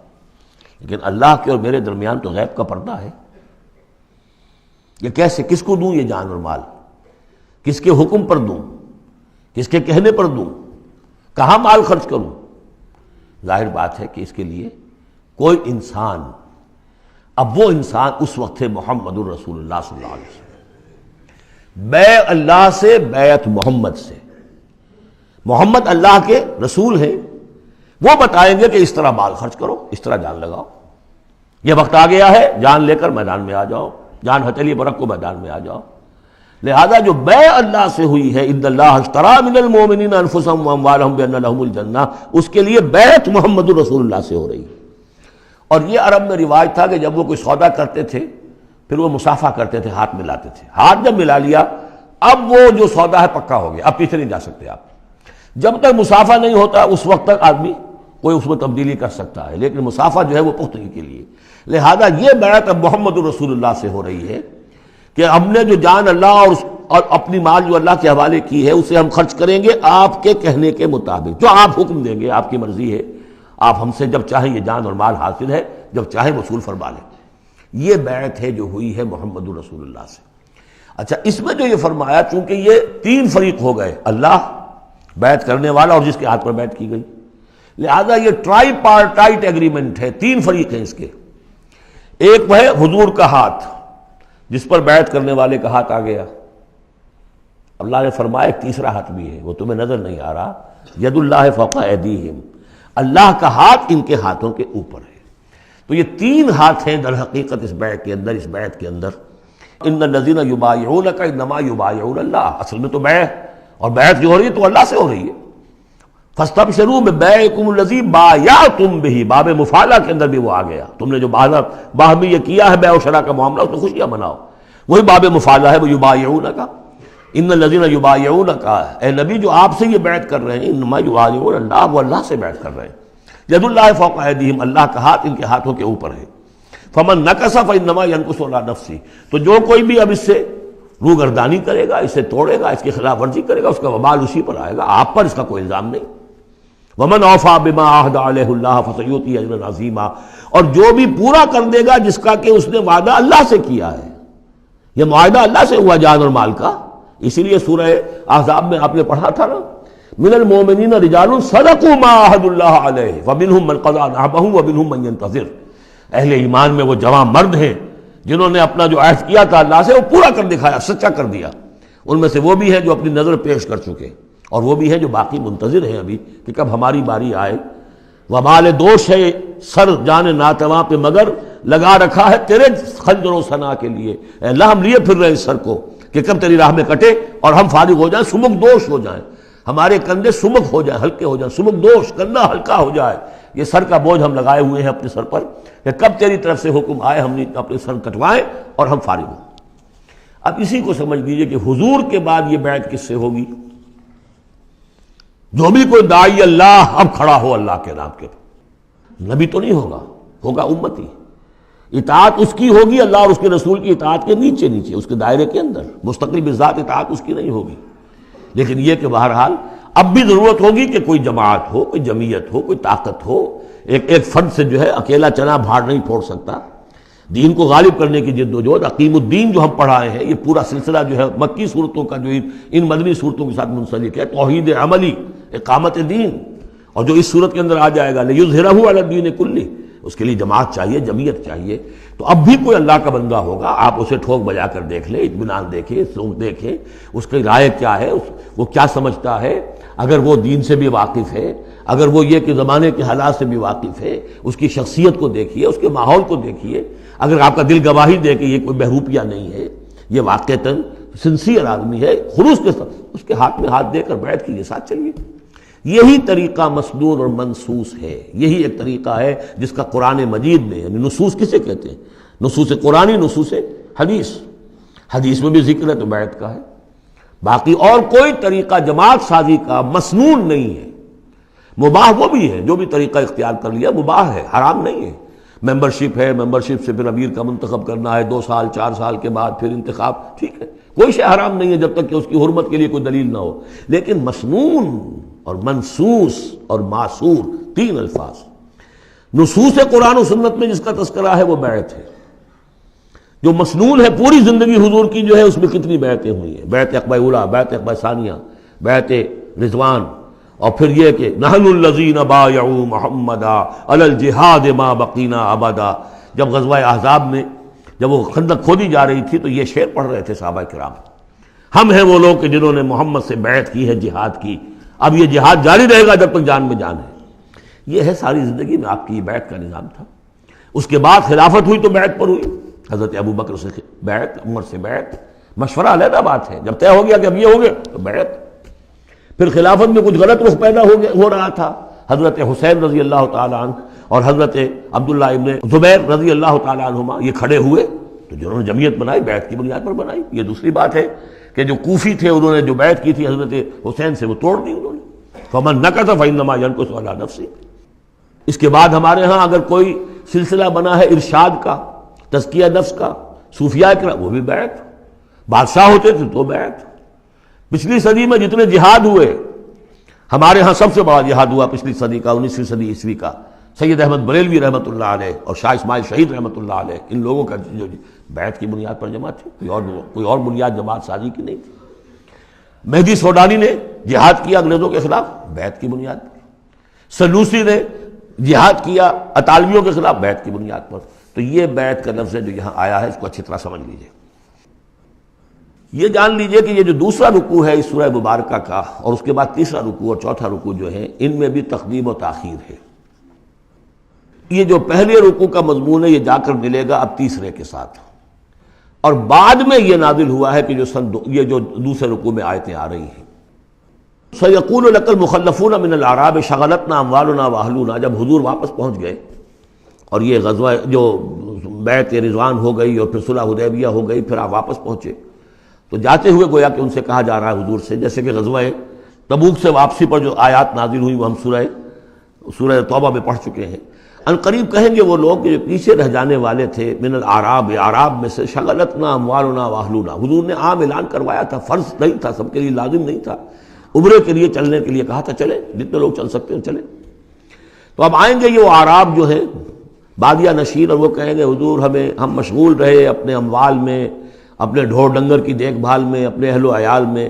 لیکن اللہ کے اور میرے درمیان تو غیب کا پردہ ہے۔ یہ کیسے، کس کو دوں یہ جان اور مال؟ کس کے حکم پر دوں؟ کس کے کہنے پر دوں؟ کہاں مال خرچ کروں؟ ظاہر بات ہے کہ اس کے لیے کوئی انسان، اب وہ انسان اس وقت ہے محمد الرسول اللہ صلی اللہ علیہ وسلم۔ بیع اللہ سے، بیعت محمد سے۔ محمد اللہ کے رسول ہیں، وہ بتائیں گے کہ اس طرح مال خرچ کرو، اس طرح جان لگاؤ، یہ وقت آ گیا ہے جان لے کر میدان میں آ جاؤ، جان ہتھیلی پر رکھ کو میدان میں آ جاؤ۔ لہذا جو بیع اللہ سے ہوئی ہے، ان اللہ اشتری من المؤمنین انفسهم واموالهم بان لهم الجنہ، اس کے لیے بیعت محمد رسول اللہ سے ہو رہی ہے۔ اور یہ عرب میں رواج تھا کہ جب وہ کوئی سودا کرتے تھے پھر وہ مصافحہ کرتے تھے، ہاتھ ملاتے تھے۔ ہاتھ جب ملا لیا اب وہ جو سودا ہے پکا ہو گیا، اب پیچھے نہیں جا سکتے آپ۔ جب تک مصافحہ نہیں ہوتا اس وقت تک آدمی کوئی اس میں تبدیلی کر سکتا ہے، لیکن مصافحہ جو ہے وہ پختگی کے لیے۔ لہذا یہ بیعت اب محمد رسول اللہ سے ہو رہی ہے کہ ہم نے جو جان اللہ اور اپنی مال جو اللہ کے حوالے کی ہے اسے ہم خرچ کریں گے آپ کے کہنے کے مطابق، جو آپ حکم دیں گے، آپ کی مرضی ہے، آپ ہم سے جب چاہیں یہ جان اور مال حاصل ہے، جب چاہیں وصول فرما لیں۔ یہ بیعت ہے جو ہوئی ہے محمد رسول اللہ سے۔ اچھا، اس میں جو یہ فرمایا، چونکہ یہ تین فریق ہو گئے، اللہ، بیعت کرنے والا اور جس کے ہاتھ پر بیعت کی گئی، لہذا یہ ٹرائی پارٹائٹ ایگریمنٹ ہے، تین فریق ہیں اس کے۔ ایک وہ ہے حضور کا ہاتھ، جس پر بیعت کرنے والے کا ہاتھ آ گیا۔ اللہ نے فرمایا ایک تیسرا ہاتھ بھی ہے، وہ تمہیں نظر نہیں آ رہا، ید اللہ فوق ایدیہم، اللہ کا ہاتھ ان کے ہاتھوں کے اوپر ہے۔ تو یہ تین ہاتھ ہیں در حقیقت اس بیعت کے اندر، اس بیعت کے اندر۔ ان الذین یبایعونک انما یبایعون اللہ، اصل میں تو بیعت، اور بیعت جو ہو رہی ہے تو اللہ سے ہو رہی ہے۔ فاستبشروا ببیعکم الذی بایعتم بہ، باب مفاعلہ کے اندر بھی وہ آ گیا، تم نے جو باہمی یہ کیا ہے بیع و شراء کا معاملہ، اس میں خوشیاں مناؤ، وہی باب مفاعلہ ہے، وہ یبایعونک، ان الذین یبایعونک، اے نبی جو آپ سے یہ بیعت کر رہے ہیں، انما یبایعون اللہ، وہ اللہ سے بیعت کر رہے ہیں۔ ید اللہ فوق ایدیہم، اللہ کا ہاتھ ان کے ہاتھوں کے اوپر ہے۔ فمن نکث فانما ینکث علی نفسہ، تو جو کوئی بھی اب اس سے روگردانی کرے گا، اسے توڑے گا، اس کی خلاف ورزی کرے گا، اس کا وبال اسی پر آئے گا، آپ پر اس کا کوئی الزام نہیں۔ ومن اوفی بما عہد علیہ اللہ فسیؤتی اجرا عظیما، اور جو بھی پورا کر دے گا جس کا کہ اس نے وعدہ اللہ سے کیا ہے، یہ معاہدہ اللہ سے ہوا جان اور مال کا۔ اسی لیے سورہ احزاب میں آپ نے پڑھا تھا نا، من المؤمنین رجال صدقوا ما عہدوا اللہ علیہ فمنہم من قضی نحبہ ومنہم من ینتظر، اہل ایمان میں وہ جوان مرد ہیں جنہوں نے اپنا جو عہد کیا تھا اللہ سے وہ پورا کر دکھایا، سچا کر دیا۔ ان میں سے وہ بھی ہیں جو اپنی نظر پیش کر چکے، اور وہ بھی ہیں جو باقی منتظر ہیں ابھی کہ کب ہماری باری آئے۔ وبال دوش ہے سر جان ناتواں پہ، مگر لگا رکھا ہے تیرے خنجر و ثنا کے لیے، اے اللہ ہم لیے پھر رہے اس سر کو کہ کب تیری راہ میں کٹے اور ہم فارغ ہو جائیں، سمک دوش ہو جائیں، ہمارے کندھے سمک ہو جائیں، ہلکے ہو جائیں، سمک دوش، کندھا ہلکا ہو جائے۔ یہ سر کا بوجھ ہم لگائے ہوئے ہیں اپنے سر پر کہ کب تیری طرف سے حکم آئے ہم نے اپنے سر کٹوائیں اور ہم فارغ ہوں۔ اب اسی کو سمجھ لیجئے کہ حضور کے بعد یہ بیعت کس سے ہوگی؟ جو بھی کوئی داعی اللہ اب کھڑا ہو اللہ کے نام کے، نبی تو نہیں ہوگا، ہوگا امتی، اطاعت اس کی ہوگی اللہ اور اس کے رسول کی اطاعت کے نیچے نیچے، اس کے دائرے کے اندر، مستقل بذات اطاعت اس کی نہیں ہوگی۔ لیکن یہ کہ بہرحال اب بھی ضرورت ہوگی کہ کوئی جماعت ہو، کوئی جمعیت ہو، کوئی طاقت ہو، ایک فرد سے جو ہے اکیلا چنا بھاڑ نہیں پھوڑ سکتا۔ دین کو غالب کرنے کی جد و جہد، عقیم الدین جو ہم پڑھائے ہیں، یہ پورا سلسلہ جو ہے مکی صورتوں کا جو ان مدنی صورتوں کے ساتھ منسلک ہے، توحید عملی، اقامت دین، اور جو اس صورت کے اندر آ جائے گا لیظہرہ علی الدین کلہ، اس کے لیے جماعت چاہیے، جمعیت چاہیے۔ تو اب بھی کوئی اللہ کا بندہ ہوگا، آپ اسے ٹھوک بجا کر دیکھ لیں، اطمینان دیکھیں، سوچ دیکھیں اس کی رائے کیا ہے، وہ کیا سمجھتا ہے، اگر وہ دین سے بھی واقف ہے، اگر وہ یہ کہ زمانے کے حالات سے بھی واقف ہے، اس کی شخصیت کو دیکھیے، اس کے ماحول کو دیکھیے، اگر آپ کا دل گواہی دے کہ یہ کوئی بہروپیہ نہیں ہے، یہ واقعتاً سنسیئر آدمی ہے، خلوص کے ساتھ اس کے ہاتھ میں ہاتھ دے کر بیعت کیجیے، ساتھ چلیے۔ یہی طریقہ مسنون اور منصوص ہے، یہی ایک طریقہ ہے جس کا قرآن مجید میں، یعنی نصوص کسے کہتے ہیں؟ نصوص قرآنی، نصوص حدیث، حدیث میں بھی ذکر ہے تو بیعت کا ہے۔ باقی اور کوئی طریقہ جماعت سازی کا مسنون نہیں ہے، مباح وہ بھی ہے، جو بھی طریقہ اختیار کر لیا مباح ہے، حرام نہیں ہے۔ ممبرشپ ہے، ممبرشپ سے پھر امیر کا منتخب کرنا ہے، 2 سال 4 سال کے بعد پھر انتخاب، ٹھیک ہے، کوئی شے حرام نہیں ہے جب تک کہ اس کی حرمت کے لیے کوئی دلیل نہ ہو۔ لیکن مسنون اور منصوص اور معصور، تین الفاظ۔ نصوص قرآن و سنت میں جس کا تذکرہ ہے وہ بیعت ہے۔ جو مسنون ہے پوری زندگی حضور کی جو ہے اس میں کتنی بیعتیں ہوئی ہیں، بیعت عقبہ اولیٰ، بیعت عقبہ ثانیہ، بیعت رضوان، اور پھر یہ کہ نحن الذین بایعوا محمدا علی الجہاد ما بقینا ابدا۔ جب غزوہ احزاب میں جب وہ خندق کھودی جا رہی تھی تو یہ شعر پڑھ رہے تھے صحابہ کرام، ہم ہیں وہ لوگ کہ جنہوں نے محمد سے بیعت کی ہے جہاد کی، اب یہ جہاد جاری رہے گا جب تک جان میں جان ہے۔ یہ ہے ساری زندگی میں آپ کی بیعت کا نظام تھا۔ اس کے بعد خلافت ہوئی تو بیعت پر ہوئی، حضرت ابو بکر سے بیعت، عمر سے بیعت، مشورہ علیحدہ بات ہے، جب طے ہو گیا کہ اب یہ ہو گیا تو بیعت۔ پھر خلافت میں کچھ غلط رخ پیدا ہو رہا تھا، حضرت حسین رضی اللہ تعالیٰ عنہ اور حضرت عبداللہ ابن زبیر رضی اللہ تعالیٰ عنہما یہ کھڑے ہوئے تو جنہوں نے جمعیت بنائی بیعت کی بنیاد پر بنائی۔ یہ دوسری بات ہے کہ جو کوفی تھے انہوں نے جو بیعت کی تھی حضرت حسین سے وہ توڑ دی انہوں نے، فمن نکث فانما ینکث علی نفسہ۔ اس کے بعد ہمارے ہاں اگر کوئی سلسلہ بنا ہے ارشاد کا، تزکیہ نفس کا، صوفیاء کرام وہ بھی بیعت، بادشاہ ہوتے تھے تو بیعت۔ پچھلی صدی میں جتنے جہاد ہوئے، ہمارے ہاں سب سے بڑا جہاد ہوا پچھلی صدی کا، 19ویں صدی عیسوی کا، سید احمد بریلوی رحمۃ اللہ علیہ اور شاہ اسماعیل شہید رحمۃ اللہ علیہ، ان لوگوں کا جو بیعت کی بنیاد پر جماعت تھی، کوئی اور بنیاد جماعت سازی کی نہیں تھی۔ مہدی سوڈانی نے جہاد کیا انگریزوں کے خلاف بیعت کی بنیاد پر، سنوسی نے جہاد کیا اطالویوں کے خلاف بیعت کی بنیاد پر۔ تو یہ بیعت کا لفظ ہے جو یہاں آیا ہے، اس کو اچھی طرح سمجھ لیجئے۔ یہ جان لیجئے کہ یہ جو دوسرا رکوع ہے اس سورہ مبارکہ کا، اور اس کے بعد تیسرا رکوع اور چوتھا رکوع جو ہے، ان میں بھی تقدیم و تاخیر ہے۔ یہ جو پہلے رکوع کا مضمون ہے یہ جا کر ملے گا اب تیسرے کے ساتھ، اور بعد میں یہ نازل ہوا ہے کہ یہ جو دوسرے رکوع میں آیتیں آ رہی ہیں۔ سَيَقُولُ لَكَ الْمُخَلَّفُونَ مِنَ الْأَعْرَابِ شَغَلَتْنَا أَمْوَالُنَا وَأَهْلُونَا، جب حضور واپس پہنچ گئے اور یہ غزوہ جو بیعت رضوان ہو گئی اور پھر صلح حدیبیہ ہو گئی، پھر آپ واپس پہنچے تو جاتے ہوئے گویا کہ ان سے کہا جا رہا ہے حضور سے، جیسے کہ غزوہ تبوک سے واپسی پر جو آیات نازل ہوئی وہ ہم سورہ توبہ میں پڑھ چکے ہیں۔ ان قریب کہیں گے وہ لوگ جو پیچھے رہ جانے والے تھے، من الاعراب، اعراب میں سے، شغلتنا اموالنا واہلونا، حضور نے عام اعلان کروایا تھا، فرض نہیں تھا، سب کے لیے لازم نہیں تھا، عمرے کے لیے چلنے کے لیے کہا تھا چلے، جتنے لوگ چل سکتے ہیں چلے۔ تو اب آئیں گے یہ وہ اعراب جو ہے بادیہ نشین، اور وہ کہیں گے حضور ہم مشغول رہے اپنے اموال میں، اپنے ڈھور ڈنگر کی دیکھ بھال میں، اپنے اہل و عیال میں،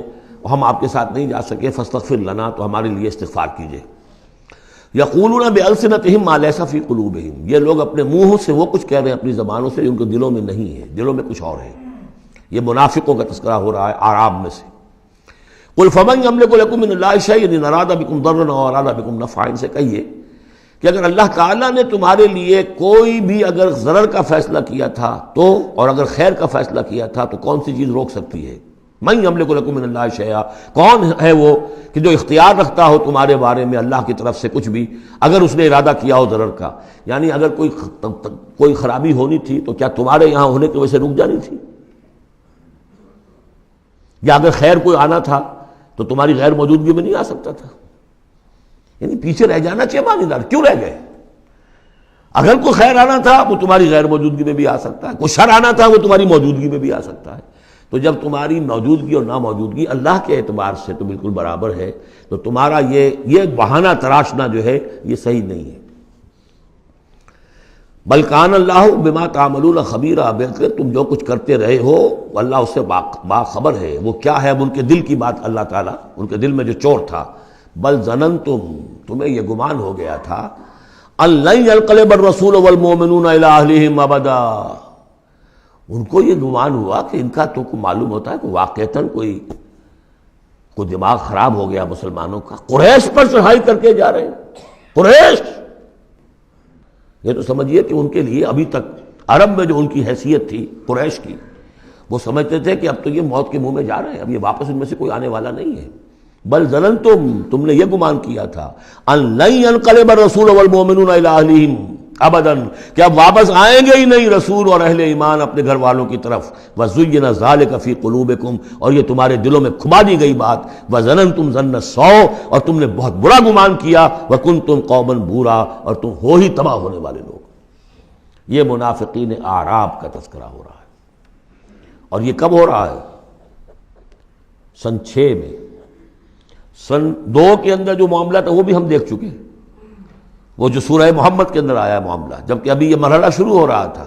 ہم آپ کے ساتھ نہیں جا سکے، فاستغفر لنا، تو ہمارے لیے استغفار کیجئے۔ یقولون بألسنتہم ما لیس فی قلوبہم، یہ لوگ اپنے منہوں سے وہ کچھ کہہ رہے ہیں اپنی زبانوں سے جو ان کے دلوں میں نہیں ہے، دلوں میں کچھ اور ہے۔ یہ منافقوں کا تذکرہ ہو رہا ہے اعراب میں سے۔ قل فمن یملک لکم من اللہ شیئا ان اراد بکم ضرا او اراد بکم نفعا، ان سے کہیے کہ اگر اللہ تعالیٰ نے تمہارے لیے کوئی بھی اگر ضرر کا فیصلہ کیا تھا تو، اور اگر خیر کا فیصلہ کیا تھا تو کون سی چیز روک سکتی ہے؟ من یملک لکم من اللہ شیئا، کون ہے وہ کہ جو اختیار رکھتا ہو تمہارے بارے میں اللہ کی طرف سے کچھ بھی، اگر اس نے ارادہ کیا ہو ضرر کا، یعنی اگر کوئی خرابی ہونی تھی تو کیا تمہارے یہاں ہونے کی وجہ سے رک جانی تھی؟ یا اگر خیر کوئی آنا تھا تو تمہاری غیر موجودگی میں نہیں آ سکتا تھا؟ یعنی پیچھے رہ جانا چاہیے معنی دار، کیوں رہ گئے؟ اگر کوئی خیر آنا تھا وہ تمہاری غیر موجودگی میں بھی آ سکتا ہے، کوئی شر آنا تھا وہ تمہاری موجودگی میں بھی آ سکتا ہے۔ تو جب تمہاری موجودگی اور ناموجودگی اللہ کے اعتبار سے تو بالکل برابر ہے، تو تمہارا یہ بہانہ تراشنا جو ہے یہ صحیح نہیں ہے۔ بل کان اللہ بما تعملون خبیرا، بلکہ تم جو کچھ کرتے رہے ہو اللہ اس سے باخبر ہے۔ وہ کیا ہے؟ اب ان کے دل کی بات اللہ تعالیٰ، ان کے دل میں جو چور تھا، بل ظننتم، تمہیں یہ گمان ہو گیا تھا، ان لن ينقلب الرسول والمؤمنون الى اہلہم ابدا، ان کو یہ گمان ہوا کہ ان کا تو معلوم ہوتا ہے کہ واقعتاً کوئی دماغ خراب ہو گیا مسلمانوں کا، قریش پر چڑھائی کر کے جا رہے ہیں، قریش۔ یہ تو سمجھیے کہ ان کے لیے ابھی تک عرب میں جو ان کی حیثیت تھی قریش کی، وہ سمجھتے تھے کہ اب تو یہ موت کے منہ میں جا رہے ہیں، اب یہ واپس ان میں سے کوئی آنے والا نہیں ہے۔ بل ظننتم، تم نے یہ گمان کیا تھا، ان لن ينقلب الرسول والمؤمنون الى اہلہم ابدا، کہ اب واپس آئیں گے ہی نہیں رسول اور اہل ایمان اپنے گھر والوں کی طرف۔ وزین ذلک فی قلوبکم، اور یہ تمہارے دلوں میں کھما دی گئی بات، وظننتم ظن السوء، اور تم نے بہت برا گمان کیا، وکنتم قوما بورا، اور تم ہو ہی تباہ ہونے والے لوگ۔ یہ منافقین اعراب کا تذکرہ ہو رہا ہے، اور یہ کب ہو رہا ہے؟ سن 6 میں۔ سن 2 کے اندر جو معاملہ تھا وہ بھی ہم دیکھ چکے ہیں، وہ جو سورہ محمد کے اندر آیا معاملہ، جبکہ ابھی یہ مرحلہ شروع ہو رہا تھا،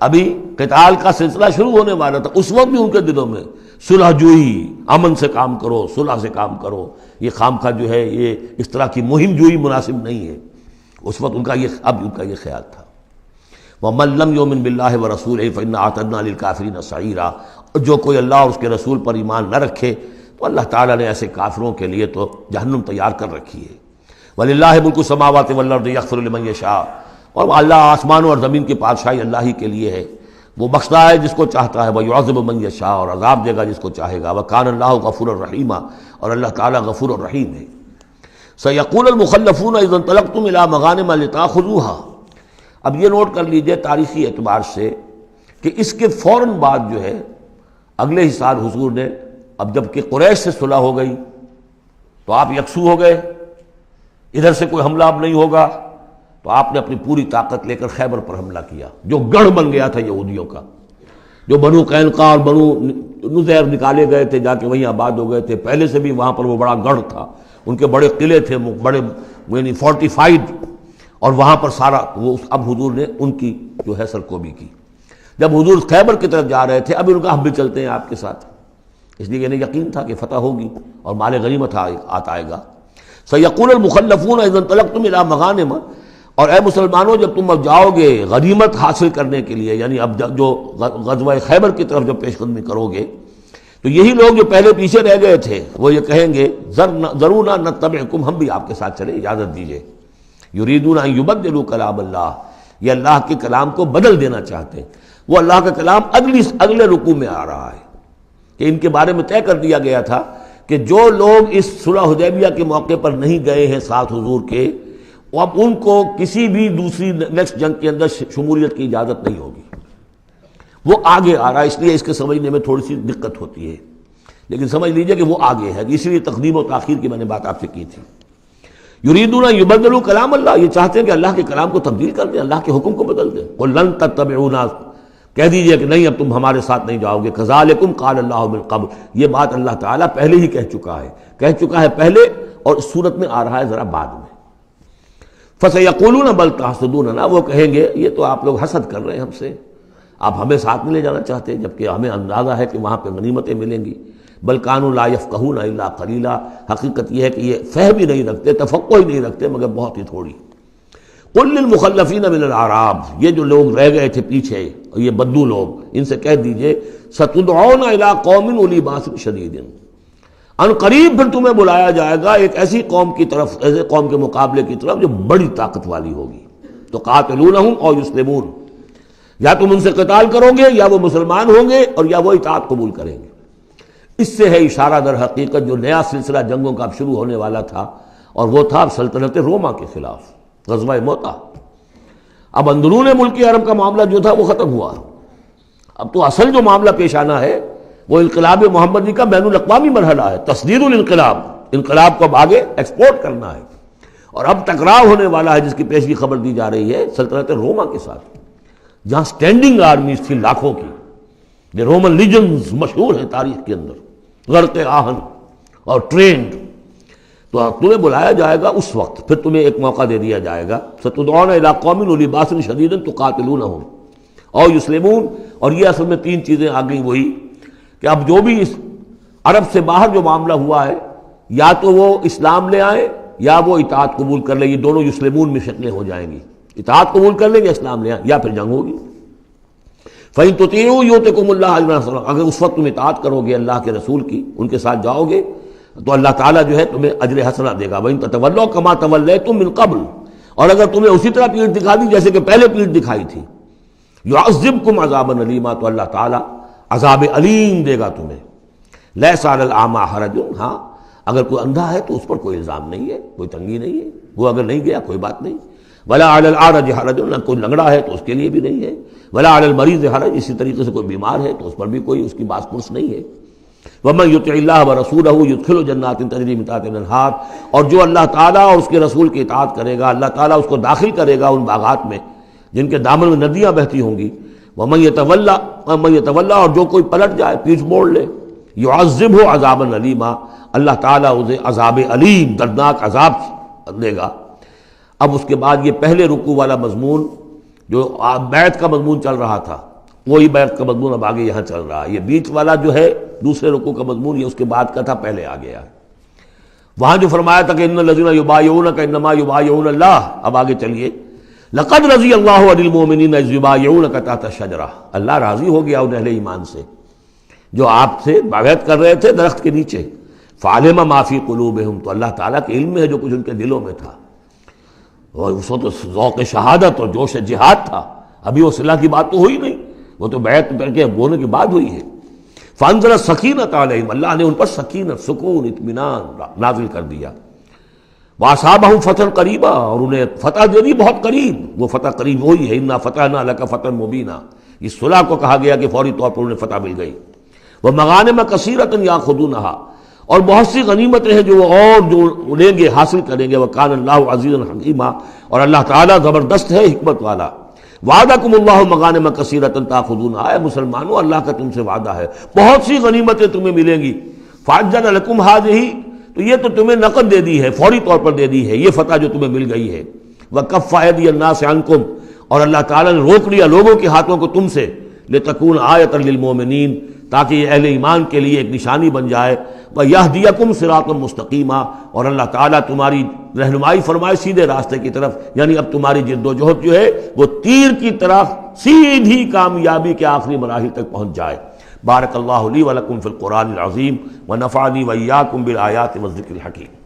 ابھی قتال کا سلسلہ شروع ہونے والا تھا، اس وقت بھی ان کے دلوں میں صلح جوئی، امن سے کام کرو، صلح سے کام کرو، یہ خامخواہ جو ہے یہ اس طرح کی مہم جوئی مناسب نہیں ہے، اس وقت ان کا یہ خیال تھا۔ وَمَن لَّمْ يُؤْمِن بِاللَّهِ وَرَسُولِهِ فَإِنَّا أَعْتَدْنَا لِلْكَافِرِينَ سَعِيرًا، جو کوئی اللہ اور اس کے رسول پر ایمان نہ رکھے تو اللہ تعالیٰ نے ایسے کافروں کے لیے تو جہنم تیار کر رکھی ہے۔ وَلِلَّهِ مُلْكُ السَّمَاوَاتِ وَالْأَرْضِ يَغْفِرُ لِمَن يَشَاءُ، اور اللہ آسمانوں اور زمین کی بادشاہی اللہ ہی کے لیے ہے، وہ بخشتا ہے جس کو چاہتا ہے، وَيُعَذِّبُ مَن يَشَاءُ، اور عذاب دے گا جس کو چاہے گا، وَكَانَ اللَّهُ غَفُورًا رَحِيمًا، اور اللہ تعالیٰ غفور الرحیم ہے۔ سَيَقُولُ الْمُخَلَّفُونَ إِذَا انطَلَقْتُمْ إِلَىٰ مَغَانِمَ لِتَأْخُذُوهَا، اب یہ نوٹ کر لیجئے تاریخی اعتبار سے کہ اس کے فوراً بعد جو ہے اگلے ہی سال حضور نے، اب جب کہ قریش سے صلح ہو گئی تو آپ یکسو ہو گئے، ادھر سے کوئی حملہ اب نہیں ہوگا، تو آپ نے اپنی پوری طاقت لے کر خیبر پر حملہ کیا، جو گڑھ بن گیا تھا یہودیوں کا، جو بنو قینقاع اور بنو نذیر نکالے گئے تھے، جا کے وہیں آباد ہو گئے تھے۔ پہلے سے بھی وہاں پر وہ بڑا گڑھ تھا، ان کے بڑے قلعے تھے، بڑے یعنی فورٹیفائڈ، اور وہاں پر سارا وہ اب حضور نے ان کی جو ہے سرکوبی کی۔ جب حضور خیبر کی طرف جا رہے تھے، اب ان کا ہم بھی چلتے ہیں آپ کے ساتھ، اس لیے انہیں یقین تھا کہ فتح ہوگی اور مال غنیمت آئے گا۔ سیقول المخلفون اذا انطلقتم الی مغانم، اور اے مسلمانوں جب تم اب جاؤ گے غنیمت حاصل کرنے کے لیے، یعنی اب جو غزوہ خیبر کی طرف جب پیش قدمی کرو گے، تو یہی لوگ جو پہلے پیچھے رہ گئے تھے وہ یہ کہیں گے ذرونا نتبعکم، ہم بھی آپ کے ساتھ چلیں، اجازت دیجیے۔ یریدون ان یبدلوا کلام اللہ، یہ اللہ کے کلام کو بدل دینا چاہتے ہیں۔ وہ اللہ کا کلام اگلے رکوع میں آ رہا ہے کہ ان کے بارے میں طے کر دیا گیا تھا کہ جو لوگ اس صلح حدیبیہ کے موقع پر نہیں گئے ہیں ساتھ حضور کے، اب ان کو کسی بھی دوسری نیکسٹ جنگ کے اندر شمولیت کی اجازت نہیں ہوگی۔ وہ آگے آ رہا ہے، اس لیے اس کے سمجھنے میں تھوڑی سی دقت ہوتی ہے، لیکن سمجھ لیجئے کہ وہ آگے ہے، اسی لیے تقدیم و تاخیر کی میں نے بات آپ سے کی تھی۔ یریدون ان یبدلوا کلام اللہ، یہ چاہتے ہیں کہ اللہ کے کلام کو تبدیل کر دیں، اللہ کے حکم کو بدل دیں۔ قل لن تتبعونا، کہہ دیجئے کہ نہیں اب تم ہمارے ساتھ نہیں جاؤ گے۔ کذالکم قال اللہ من قبل، یہ بات اللہ تعالیٰ پہلے ہی کہہ چکا ہے پہلے، اور اس صورت میں آ رہا ہے ذرا بعد میں۔ فسیقولون بل تحسدوننا، وہ کہیں گے یہ تو آپ لوگ حسد کر رہے ہیں ہم سے، آپ ہمیں ساتھ میں لے جانا چاہتے ہیں جبکہ ہمیں اندازہ ہے کہ وہاں پہ غنیمتیں ملیں گی۔ بل کانوا لا یفقہون الا قلیلا، حقیقت یہ ہے کہ یہ فہم ہی نہیں رکھتے، تفقہ ہی نہیں رکھتے مگر بہت ہی تھوڑی۔ قل للمخلفین من الاعراب، یہ جو لوگ رہ گئے تھے پیچھے، یہ بدو لوگ، ان سے کہہ دیجئے ستدعون الی قوم اولی باس شدید، ان قریب پھر تمہیں بلایا جائے گا ایک ایسی قوم کی طرف، ایسے قوم کے مقابلے کی طرف جو بڑی طاقت والی ہوگی۔ تو قاتلونہم او یسلمون، یا تم ان سے قتال کرو گے یا وہ مسلمان ہوں گے اور یا وہ اطاعت قبول کریں گے۔ اس سے ہے اشارہ در حقیقت جو نیا سلسلہ جنگوں کا اب شروع ہونے والا تھا، اور وہ تھا سلطنت روما کے خلاف غزوہ موطا۔ اب اندرون ملک عرب کا معاملہ جو تھا وہ ختم ہوا، اب تو اصل جو معاملہ پیش آنا ہے وہ انقلاب محمدی کا بین الاقوامی مرحلہ ہے، تصدیر الانقلاب، انقلاب کو اب آگے ایکسپورٹ کرنا ہے۔ اور اب ٹکراؤ ہونے والا ہے جس کی پیشگی خبر دی جا رہی ہے سلطنت روما کے ساتھ، جہاں سٹینڈنگ آرمیز تھی لاکھوں کی، جو رومن لیجنز مشہور ہیں تاریخ کے اندر، غرق آہن اور ٹرینڈ۔ تو تمہیں بلایا جائے گا اس وقت، پھر تمہیں ایک موقع دے دیا جائے گا، ستدعون الی قوم اولی باس شدید تقاتلونہم او یسلمون۔ اور یہ اصل میں تین چیزیں آ گئیں وہی کہ اب جو بھی اس عرب سے باہر جو معاملہ ہوا ہے، یا تو وہ اسلام لے آئیں یا وہ اطاعت قبول کر لیں، یہ دونوں یسلمون میں شکلیں ہو جائیں گی، اطاعت قبول کر لیں یا اسلام لے آئیں، یا پھر جنگ ہوگی۔ فَإِن تُطِيعُوا يُؤْتِكُمُ اللَّهُ أَجْرًا حَسَنًا، اگر اس وقت تم اطاعت کرو گے اللہ کے رسول کی، ان کے ساتھ جاؤ گے تو اللہ تعالیٰ جو ہے تمہیں اجر حسنہ دے گا۔ وَإِن تَتَوَلَّوْا كَمَا تَوَلَّيْتُم مِّن قَبْلُ، اور اگر تمہیں اسی طرح پیٹھ دکھا دی جیسے کہ پہلے پیٹھ دکھائی تھی، يُعَذِّبْكُمْ عَذَابًا عَلِيمًا، تو اللہ تعالیٰ عذاب علیم دے گا تمہیں۔ لَيْسَ عَلَى الْأَعْمَىٰ حَرَجٌ، ہاں اگر کوئی اندھا ہے تو اس پر کوئی الزام نہیں ہے، کوئی تنگی نہیں ہے، وہ اگر نہیں گیا کوئی بات نہیں۔ وَلَا عَلَى الْأَعْرَجِ حَرَجٌ، نہ کوئی لنگڑا ہے تو اس کے لیے بھی نہیں ہے۔ وَلَا عَلَى الْمَرِيضِ حَرَجٌ، اسی طریقے سے کوئی بیمار ہے تو اس پر بھی کوئی اس کی باس پرس نہیں ہے۔ وَمَن يُطِعِ اللَّهَ وَرَسُولَهُ يُدْخِلْهُ جَنَّاتٍ تَجْرِي مِن تَحْتِهَا الْأَنْهَارُ، اور جو اللہ تعالیٰ اور اس کے رسول کی اطاعت کرے گا اللہ تعالیٰ اس کو داخل کرے گا ان باغات میں جن کے دامن میں ندیاں بہتی ہوں گی۔ وَمَن يَتَوَلَّى، اور جو کوئی پلٹ جائے، پیٹھ موڑ لے، يُعَذِّبْهُ عَذَابًا عَلِيمًا، اللہ تعالیٰ اسے عذاب علیم، دردناک عذاب دے گا۔ اب اس کے بعد یہ پہلے رکوع والا مضمون جو بیعت کا مضمون چل رہا تھا، وہی بیعت کا مضمون اب آگے یہاں چل رہا ہے۔ یہ بیچ والا جو ہے دوسرے رکوع کا مضمون، یہ اس کے بعد کا تھا، پہلے آ گیا ہے۔ وہاں جو فرمایا تھا کہ ان الذین یبایعونک انما یبایعون اللہ، اب آگے چلیے، لقد رضی اللہ عن المؤمنین اذ یبایعونک تحت الشجرہ، اللہ راضی ہو گیا ان اہل ایمان سے جو آپ سے بیعت کر رہے تھے درخت کے نیچے۔ فعلم ما فی قلوبہم، تو اللہ تعالیٰ کے علم میں ہے جو کچھ ان کے دلوں میں تھا، اور اس وقت ذوق شہادت اور جوش جہاد تھا، ابھی وہ صلح کی بات تو ہوئی نہیں، وہ تو بیعت کر کے ہونے کے بعد ہوئی ہے۔ فانزل السکینۃ علیہم، اللہ نے ان پر سکینت، سکون، اطمینان نازل کر دیا۔ واصابہم فتحا قریبا، اور انہیں فتح دے دی بہت قریب، وہ فتح قریب وہی ہے، انا فتحنا لک فتحا مبینا، اس صلح کو کہا گیا کہ فوری طور پر انہیں فتح مل گئی۔ ومغانم کثیرۃ یاخذونہا، اور بہت سی غنیمتیں ہیں جو وہ اور جو لیں گے حاصل کریں گے. وَكَانَ اللَّهُ عَزِيزًا حَكِيمًا، اور اللہ تعالیٰ زبردست ہے، حکمت والا. وعدکم اللہ مغانم کثیرۃ تاخذونہا، اے مسلمانوں اللہ کا تم سے وعدہ ہے بہت سی غنیمتیں تمہیں ملیں گی. فعجل لکم ہذہ، تو یہ تو تمہیں نقد دے دی ہے، فوری طور پر دے دی ہے یہ فتح جو تمہیں مل گئی ہے. وکف ایدی الناس عنکم، اور اللہ تعالیٰ نے روک لیا لوگوں کے ہاتھوں کو تم سے. لتکون آیۃ للمؤمنین، تاکہ یہ اہل ایمان کے لیے ایک نشانی بن جائے. وَيَهْدِيَكُمْ صِرَاطًا مُسْتَقِيمًا، اور اللہ تعالیٰ تمہاری رہنمائی فرمائے سیدھے راستے کی طرف. یعنی اب تمہاری جد و جہد جو ہے وہ تیر کی طرح سیدھی کامیابی کے آخری مراحل تک پہنچ جائے. بارک اللہ لی ولکم فی القرآن العظیم ونفعنی وإیاکم بالآیات والذکر الحکیم.